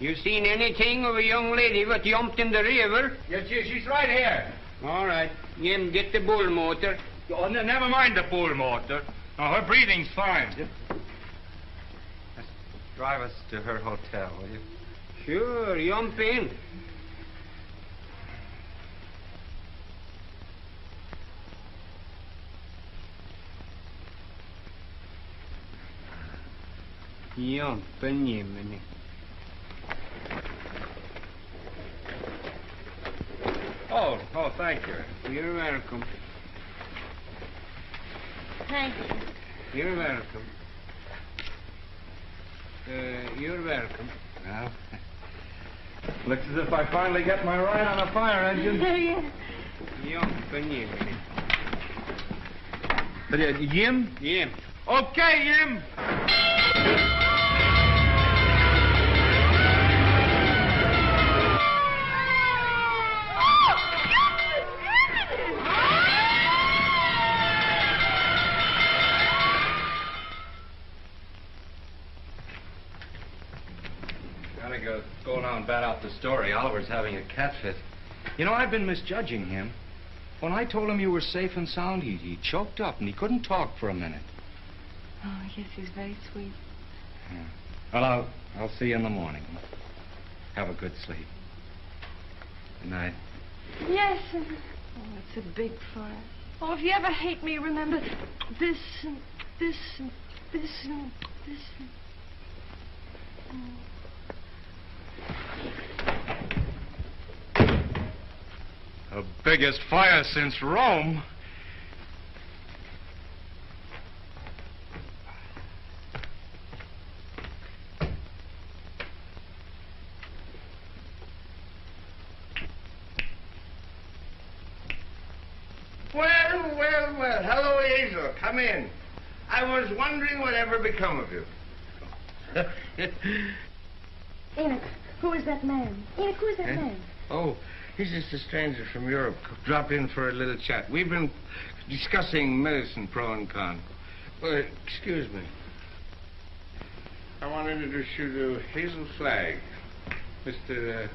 You seen anything of a young lady what jumped in the river? Yes, she's right here. All right. Jim, get the bull motor. Oh, never mind the bull motor. No, her breathing's fine. Just drive us to her hotel, will you? Sure, jump in. Jump in, Jiminy. Oh, thank you. You're welcome. Thank you. You're welcome. You're welcome. Well, looks as if I finally get my ride on a fire engine. Jump in, Jiminy. Jim? Jim. Okay, Jim. Go now and bat out the story. Oliver's having a cat fit. You know, I've been misjudging him. When I told him you were safe and sound, he choked up and he couldn't talk for a minute. Oh, yes, he's very sweet. Yeah. Well, I'll see you in the morning. Have a good sleep. Good night. Yes. Oh, it's a big fire. Oh, if you ever hate me, remember this and this and this and this and... Oh. The biggest fire since Rome. Well. Hello, Hazel. Come in. I was wondering whatever become of you. Enoch, who is that man? Enoch, who is that man? Oh, he's just a stranger from Europe. Dropped in for a little chat. We've been discussing medicine, pro and con. Well, excuse me. I want to introduce you to Hazel Flagg. Mr.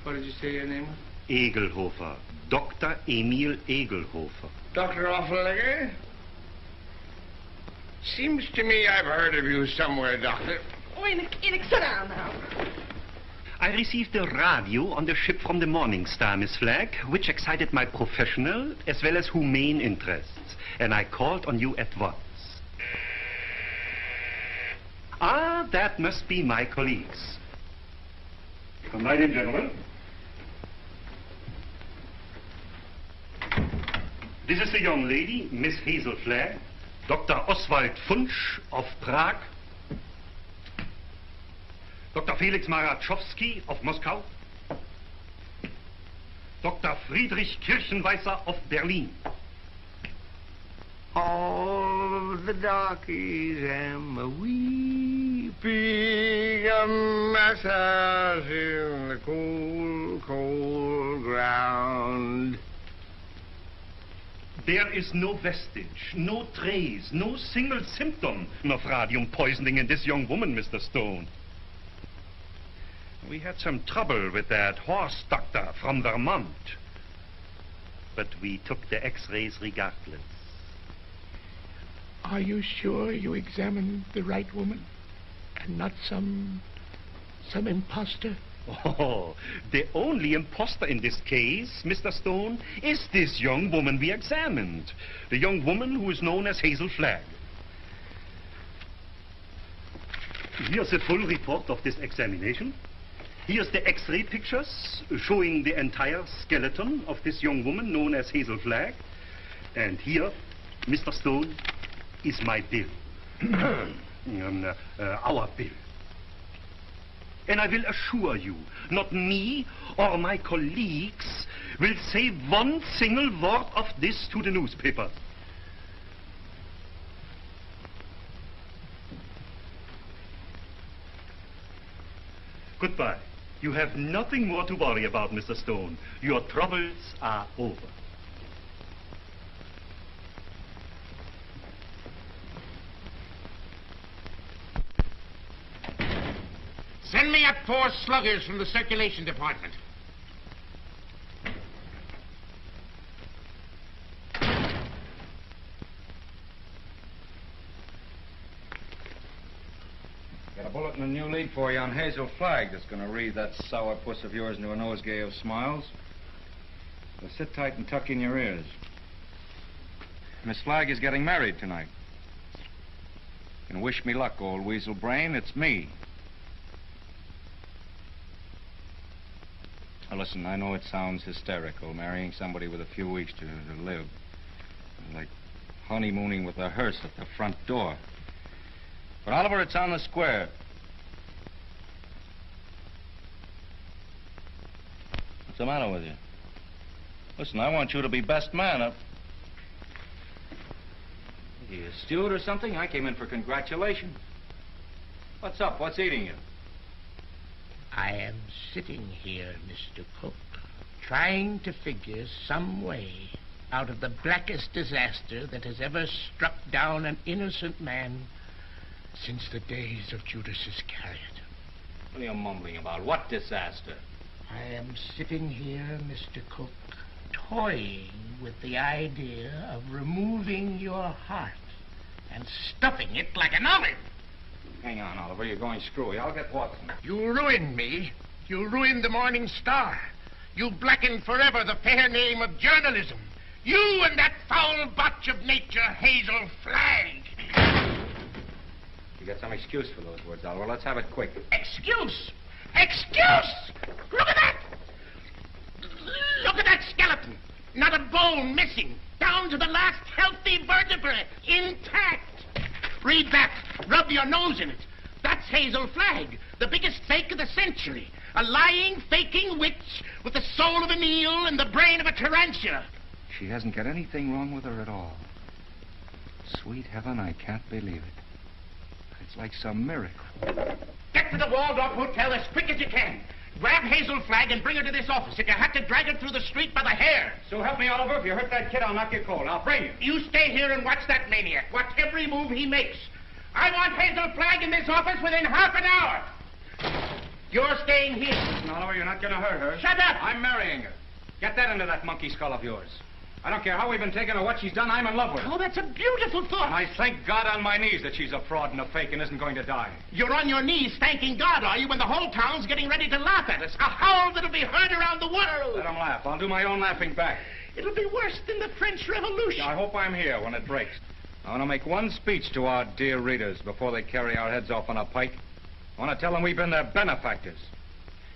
What did you say your name was? Egelhofer. Dr. Emil Egelhofer. Dr. Offenlegger? Seems to me I've heard of you somewhere, Doctor. Oh, Enoch, sit down now. I received a radio on the ship from the Morning Star, Miss Flagg, which excited my professional as well as humane interests, and I called on you at once. Ah, that must be my colleagues. Come right in, gentlemen. This is the young lady, Miss Hazel Flagg, Dr. Oswald Funsch of Prague, Dr. Felix Marachowski of Moscow, Dr. Friedrich Kirchenweiser of Berlin. All of the darkies am a weeping, a massage in the cold, cold ground. There is no vestige, no trace, no single symptom of radium poisoning in this young woman, Mr. Stone. We had some trouble with that horse doctor from Vermont, but we took the x-rays regardless. Are you sure you examined the right woman and not some imposter? Oh, the only imposter in this case, Mr. Stone, is this young woman we examined. The young woman who is known as Hazel Flagg. Here's a full report of this examination. Here's the x-ray pictures showing the entire skeleton of this young woman known as Hazel Flagg. And here, Mr. Stone, is my bill. our bill. And I will assure you, not me or my colleagues will say one single word of this to the newspapers. Goodbye. You have nothing more to worry about, Mr. Stone. Your troubles are over. Send me up 4 sluggers from the circulation department. Got a bulletin and a new lead for you on Hazel Flagg that's going to read that sourpuss of yours into a nosegay of smiles. So sit tight and tuck in your ears. Miss Flagg is getting married tonight. You can wish me luck, old weasel brain. It's me. Now, listen, I know it sounds hysterical, marrying somebody with a few weeks to live. Like honeymooning with a hearse at the front door. But, Oliver, it's on the square. What's the matter with you? Listen, I want you to be best man. Are you a steward or something? I came in for congratulations. What's up? What's eating you? I am sitting here, Mr. Cook, trying to figure some way out of the blackest disaster that has ever struck down an innocent man since the days of Judas Iscariot. What are you mumbling about? What disaster? I am sitting here, Mr. Cook, toying with the idea of removing your heart and stuffing it like an olive. Hang on, Oliver. You're going screwy. I'll get Watson. You ruined me. You ruined the Morning Star. You blackened forever the fair name of journalism. You and that foul botch of nature, Hazel Flagg. You got some excuse for those words, Oliver. Let's have it quick. Excuse? Excuse? Look at that! Look at that skeleton. Not a bone missing. Down to the last healthy vertebrae. Intact. Read that. Rub your nose in it. That's Hazel Flagg, the biggest fake of the century. A lying, faking witch with the soul of an eel and the brain of a tarantula. She hasn't got anything wrong with her at all. Sweet heaven, I can't believe it. It's like some miracle. Get to the Waldorf Hotel as quick as you can. Grab Hazel Flagg and bring her to this office. If you have to drag her through the street by the hair. So help me, Oliver. If you hurt that kid, I'll knock you cold. I'll bring you. You stay here and watch that maniac. Watch every move he makes. I want Hazel Flagg in this office within half an hour. You're staying here. Listen, Oliver, you're not going to hurt her. Shut up! I'm marrying her. Get that into that monkey skull of yours. I don't care how we've been taken or what she's done. I'm in love with her. Oh, that's a beautiful thought. And I thank God on my knees that she's a fraud and a fake and isn't going to die. You're on your knees thanking God, are you, when the whole town's getting ready to laugh at us? A howl that'll be heard around the world. Let them laugh. I'll do my own laughing back. It'll be worse than the French Revolution. I hope I'm here when it breaks. I want to make one speech to our dear readers before they carry our heads off on a pike. I want to tell them we've been their benefactors.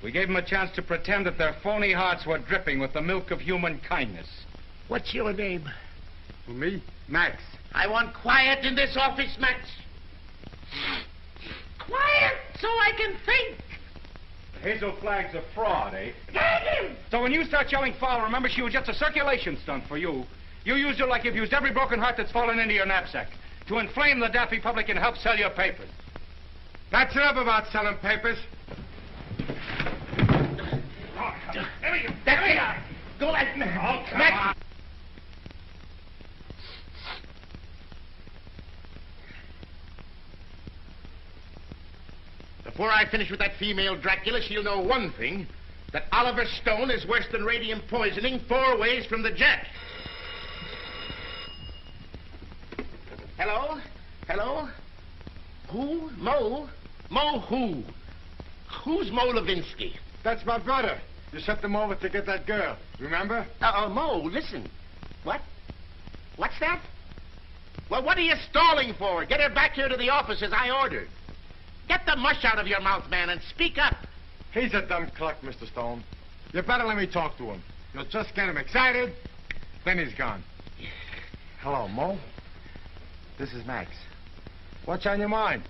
We gave them a chance to pretend that their phony hearts were dripping with the milk of human kindness. What's your name? Well, me? Max. I want quiet in this office, Max. Quiet so I can think. Hazel Flagg's a fraud, eh? Get him! So when you start yelling foul, remember she was just a circulation stunt for you. You used her like you've used every broken heart that's fallen into your knapsack to inflame the daffy public and help sell your papers. That's enough about selling papers. There we go. There we are. Go like Max. Before I finish with that female Dracula, she'll know one thing. That Oliver Stone is worse than radium poisoning 4 ways from the Jack. Hello? Hello? Who? Mo? Mo who? Who's Mo Levinsky? That's my brother. You sent them over to get that girl. Remember? Mo, listen. What? What's that? Well, what are you stalling for? Get her back here to the office as I ordered. Get the mush out of your mouth, man, and speak up. He's a dumb cluck, Mr. Stone. You better let me talk to him. You'll just get him excited, then he's gone. Hello, Mo. This is Max. What's on your mind?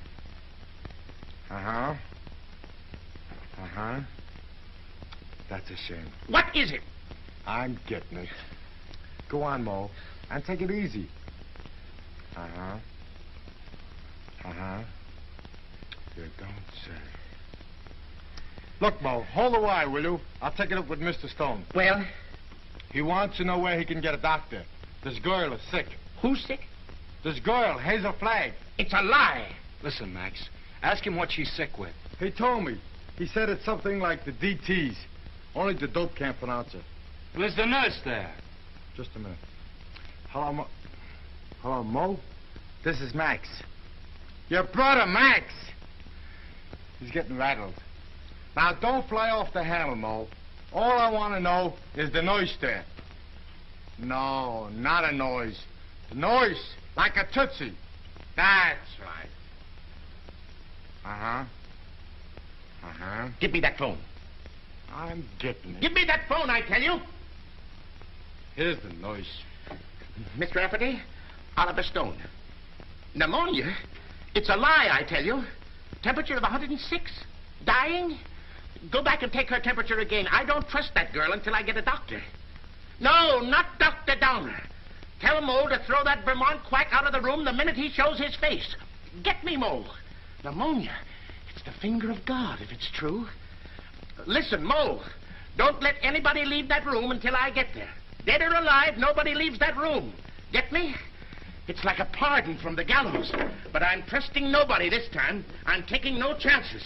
Uh-huh. Uh-huh. That's a shame. What is it? I'm getting it. Go on, Mo, and take it easy. Uh-huh. Uh-huh. You don't say. Look, Mo, hold the wire, will you? I'll take it up with Mr. Stone. Well? He wants to know where he can get a doctor. This girl is sick. Who's sick? This girl, Hazel Flagg. It's a lie. Listen, Max. Ask him what she's sick with. He told me. He said it's something like the DTs. Only the dope can't pronounce it. Well, is the nurse there? Just a minute. Hello, Mo. Hello, Mo? This is Max. Your brother, Max. He's getting rattled. Now, don't fly off the handle, Mo. All I want to know is the noise there. No, not a noise. The noise, like a tootsie. That's right. Uh-huh. Uh-huh. Give me that phone. I'm getting it. Give me that phone, I tell you. Here's the noise. Mr. Rafferty, Oliver Stone. Pneumonia? It's a lie, I tell you. Temperature of 106. Dying? Go back and take her temperature again. I don't trust that girl until I get a doctor. No, not Dr. Downer. Tell Mo to throw that Vermont quack out of the room the minute he shows his face. Get me, Mo. Pneumonia. It's the finger of God, if it's true. Listen, Mo. Don't let anybody leave that room until I get there. Dead or alive, nobody leaves that room. Get me? It's like a pardon from the gallows. But I'm trusting nobody this time. I'm taking no chances.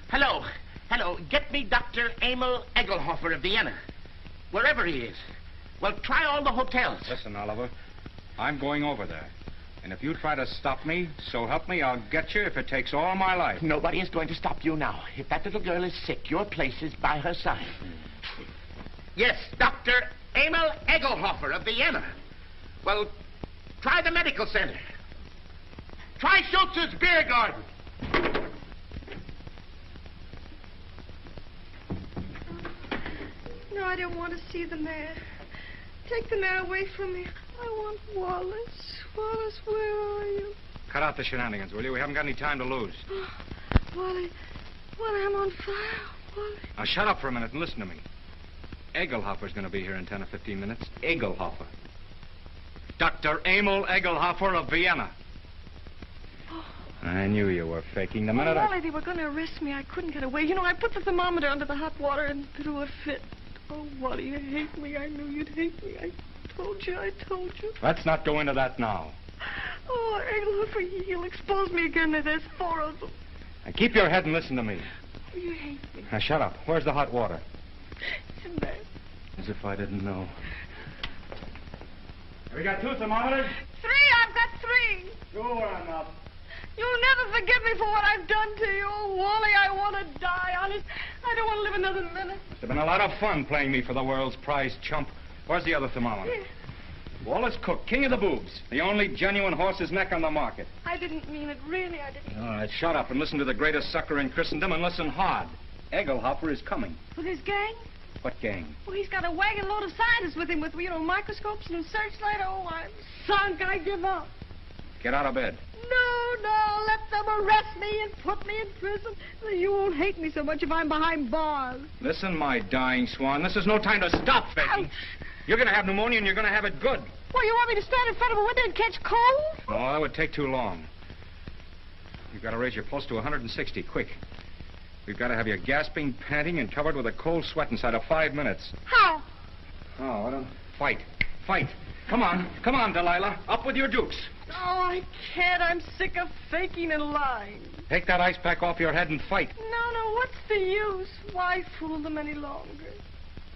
Hello. Hello. Get me Dr. Emil Egelhofer of Vienna. Wherever he is. Well, try all the hotels. Listen, Oliver. I'm going over there. And if you try to stop me, so help me, I'll get you if it takes all my life. Nobody is going to stop you now. If that little girl is sick, your place is by her side. Yes, Dr. Emil Egelhofer of Vienna. Well, try the medical center. Try Schultz's beer garden. No, I don't want to see the mayor. Take the mayor away from me. I want Wallace. Wallace, where are you? Cut out the shenanigans, will you? We haven't got any time to lose. Wally, I'm on fire. Wally. Now, shut up for a minute and listen to me. Egelhofer's going to be here in 10 or 15 minutes. Egelhofer. Dr. Emil Egelhofer of Vienna. I knew you were faking the minute Wally, they were going to arrest me. I couldn't get away. You know, I put the thermometer under the hot water and threw a fit. Oh, Wally, you hate me. I knew you'd hate me. I told you. Let's not go into that now. Oh, Egelhofer, he'll expose me again. There's 4 of them. Now, keep your head and listen to me. Oh, you hate me. Now, shut up. Where's the hot water? It's in there. As if I didn't know. Have we got 2 thermometers? 3. I've got 3. Go on up. You'll never forgive me for what I've done to you. Oh, Wally, I want to die, honest. I don't want to live another minute. It's been a lot of fun playing me for the world's prize chump. Where's the other thermometer? Here. Wallace Cook, king of the boobs. The only genuine horse's neck on the market. I didn't mean it. Really, I didn't. All right, shut up and listen to the greatest sucker in Christendom and listen hard. Egelhofer is coming. With his gang? What gang? Well, he's got a wagon load of scientists with him with, microscopes and a searchlight. Oh, I'm sunk. I give up. Get out of bed. No, let them arrest me and put me in prison. You won't hate me so much if I'm behind bars. Listen, my dying swan, this is no time to stop faking. You're going to have pneumonia and you're going to have it good. Well, you want me to stand in front of a window and catch cold? No, that would take too long. You've got to raise your pulse to 160, quick. We've got to have you gasping, panting, and covered with a cold sweat inside of 5 minutes. How? Oh, what a... Fight. Come on, Delilah. Up with your dukes. Oh, I can't. I'm sick of faking and lying. Take that ice pack off your head and fight. No, what's the use? Why fool them any longer?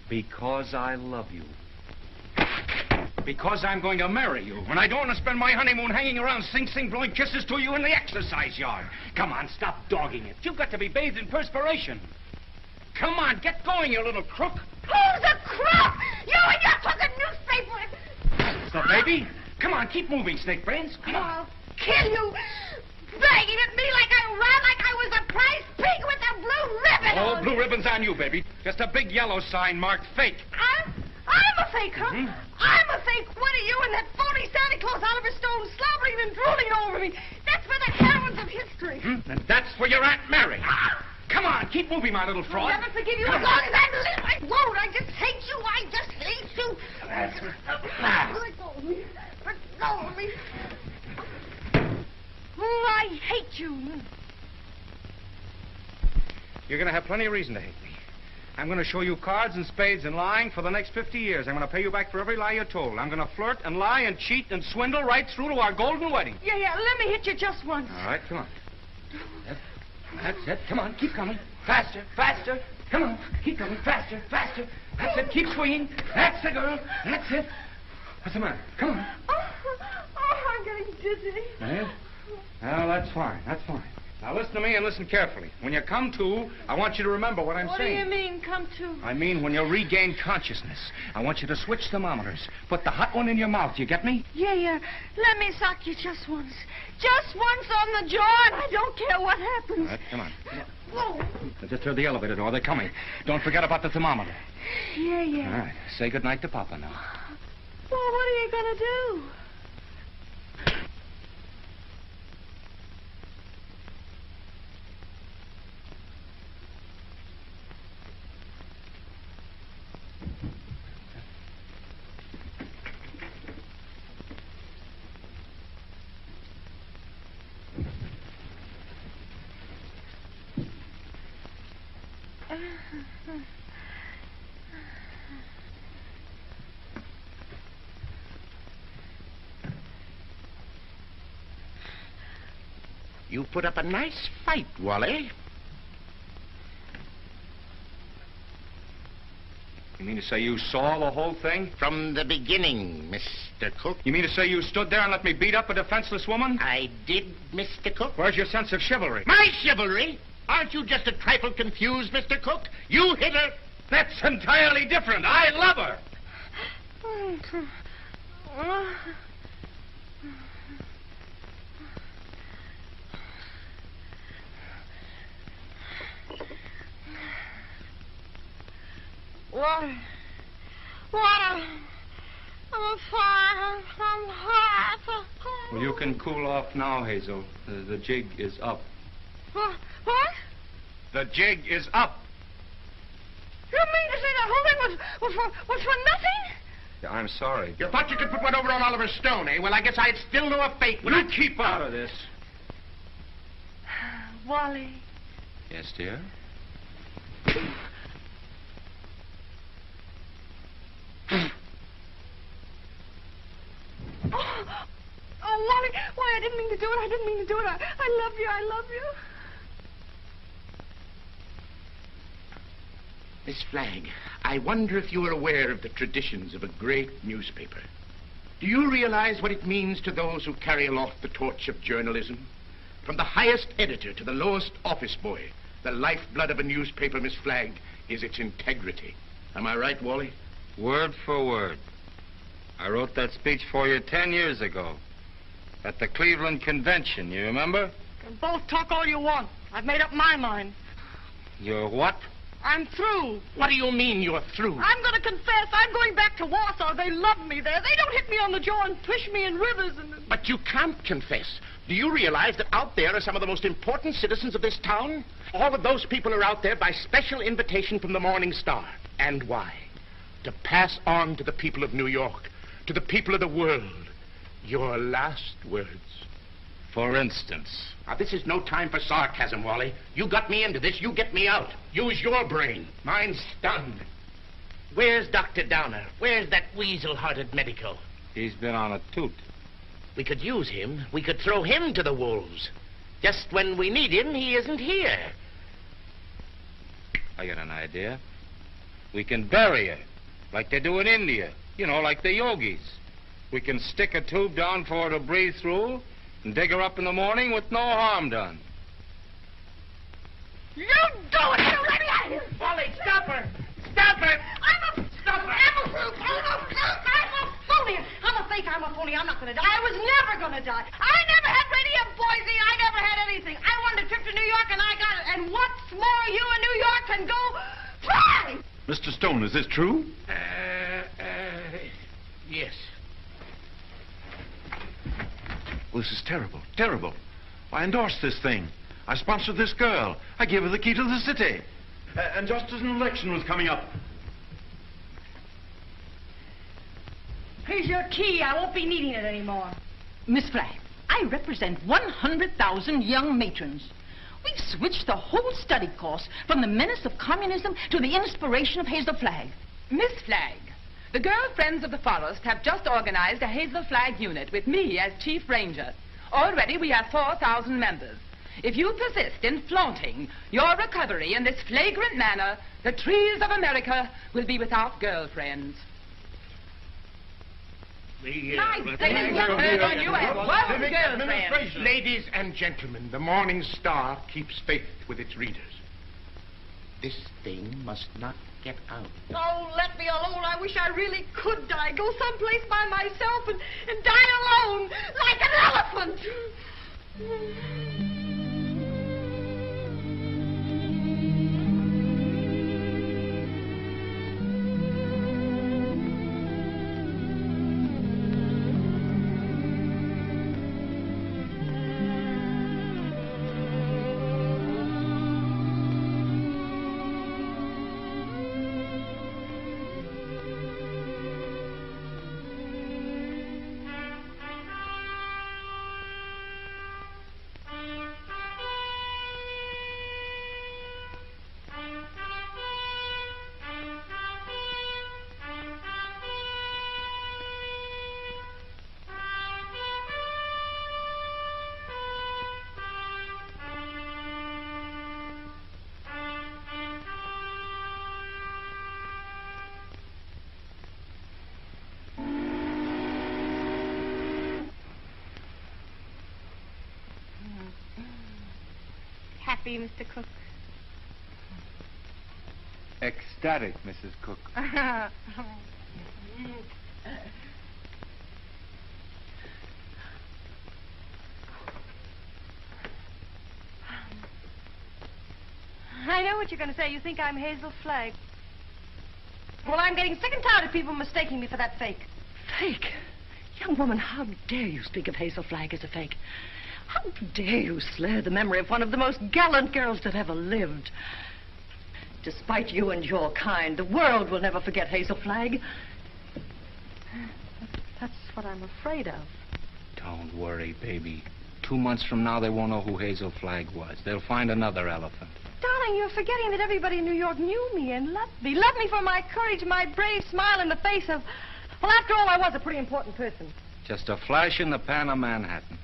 Because I love you. Because I'm going to marry you. And I don't want to spend my honeymoon hanging around Sing Sing blowing kisses to you in the exercise yard. Come on, stop dogging it. You've got to be bathed in perspiration. Come on, get going, you little crook. Who's a crook? You and your fucking newspaper. So, baby, come on, keep moving, Snake Brains. Come on. I'll kill you. Begging at me like I was a prize pig with a blue ribbon. Oh, blue ribbon's on you, baby. Just a big yellow sign marked fake. I'm a fake, huh? Mm-hmm. I'm a fake. What are you and that phony Santa Claus Oliver Stone slobbering and drooling over me? That's for the heroines of history. And that's for for your Aunt Mary. Come on, keep moving, my little fraud. I'll never forgive you as long as I live. I won't. I just hate you. I just hate you. That's it. Let go of me. Let go of me. Oh, I hate you. You're going to have plenty of reason to hate me. I'm going to show you cards and spades and lying for the next 50 years. I'm going to pay you back for every lie you told. I'm going to flirt and lie and cheat and swindle right through to our golden wedding. Yeah, let me hit you just once. All right, come on. That's it. Come on, keep coming. Faster, faster. Come on, keep coming. Faster, faster. That's it. Keep swinging. That's the girl. That's it. What's the matter? Come on. Oh, I'm getting dizzy. Yeah? Well, that's fine. That's fine. Now, listen to me and listen carefully. When you come to, I want you to remember what I'm saying. What do you mean, come to? I mean, when you regain consciousness, I want you to switch thermometers. Put the hot one in your mouth. You get me? Yeah. Let me sock you just once. Just once on the jaw, and I don't care what happens. All right, come on. Whoa. I just heard the elevator door. They're coming. Don't forget about the thermometer. Yeah. All right. Say goodnight to Papa now. Well, what are you going to do? You put up a nice fight, Wally. You mean to say you saw the whole thing? From the beginning, Mr. Cook. You mean to say you stood there and let me beat up a defenseless woman? I did, Mr. Cook. Where's your sense of chivalry? My chivalry? Aren't you just a trifle confused, Mr. Cook? You hit her. That's entirely different. I love her. Water. I'm fine. I'm hot. Well, you can cool off now, Hazel. The jig is up. What? The jig is up. You mean to say the whole thing was for nothing? Yeah, I'm sorry. You thought you could put one over on Oliver Stone, eh? Well, I guess I'd still know a fake. Will you keep out of this? Wally. Yes, dear? Oh, Wally, I didn't mean to do it. I love you. Miss Flagg, I wonder if you are aware of the traditions of a great newspaper. Do you realize what it means to those who carry aloft the torch of journalism? From the highest editor to the lowest office boy, the lifeblood of a newspaper, Miss Flagg, is its integrity. Am I right, Wally? Word for word. I wrote that speech for you 10 years ago at the Cleveland Convention, you remember? Both talk all you want. I've made up my mind. You're what? I'm through. What do you mean you're through? I'm going to confess. I'm going back to Warsaw. They love me there. They don't hit me on the jaw and push me in rivers and... But you can't confess. Do you realize that out there are some of the most important citizens of this town? All of those people are out there by special invitation from the Morning Star. And why? To pass on to the people of New York, to the people of the world, your last words. For instance? Now, this is no time for sarcasm, Wally. You got me into this, you get me out. Use your brain. Mine's stunned. Where's Dr. Downer? Where's that weasel-hearted medico? He's been on a toot. We could use him. We could throw him to the wolves. Just when we need him, he isn't here. I got an idea. We can bury her, like they do in India. You know, like the yogis. We can stick a tube down for her to breathe through and dig her up in the morning with no harm done. You do it! You let me out of here! Wally, stop her! Stop her! I'm a phony! I'm a phony. I'm not going to die. I was never going to die. I never had radium poisoning. I never had anything. I wanted a trip to New York, and I got it. And what's more, you in New York can go fly! Mr. Stone, is this true? Yes. Well, this is terrible, terrible. I endorsed this thing. I sponsored this girl. I gave her the key to the city. And just as an election was coming up. Here's your key. I won't be needing it anymore. Miss Flagg, I represent 100,000 young matrons. We've switched the whole study course from the menace of communism to the inspiration of Hazel Flagg. Miss Flagg, the Girl Friends of the Forest have just organized a Hazel Flagg unit with me as Chief Ranger. Already we have 4,000 members. If you persist in flaunting your recovery in this flagrant manner, the trees of America will be without girlfriends. Ladies and gentlemen, the Morning Star keeps faith with its readers. This thing must not get out. Oh, let me alone. I wish I really could die. Go someplace by myself and die alone, like an elephant. Happy, Mr. Cook? Ecstatic, Mrs. Cook. I know what you're going to say. You think I'm Hazel Flagg. Well, I'm getting sick and tired of people mistaking me for that fake. Fake? Young woman, how dare you speak of Hazel Flagg as a fake? How dare you slur the memory of one of the most gallant girls that ever lived? Despite you and your kind, the world will never forget Hazel Flagg. That's what I'm afraid of. Don't worry, baby. 2 months from now, they won't know who Hazel Flagg was. They'll find another elephant. Darling, you're forgetting that everybody in New York knew me and loved me. Loved me for my courage, my brave smile in the face of... Well, after all, I was a pretty important person. Just a flash in the pan of Manhattan.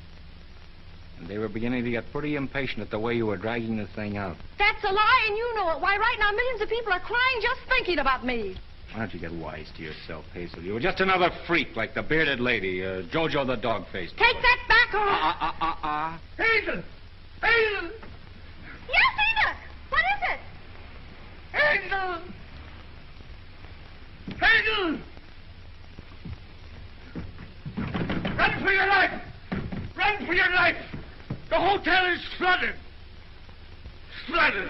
And they were beginning to get pretty impatient at the way you were dragging the thing out. That's a lie, and you know it. Why, right now, millions of people are crying just thinking about me. Why don't you get wise to yourself, Hazel? You were just another freak like the bearded lady, Jojo the dog-faced. Take that back, or... Hazel! Hazel! Yes, Enoch! What is it? Hazel! Hazel! Run for your life! Run for your life! The hotel is flooded! Flooded!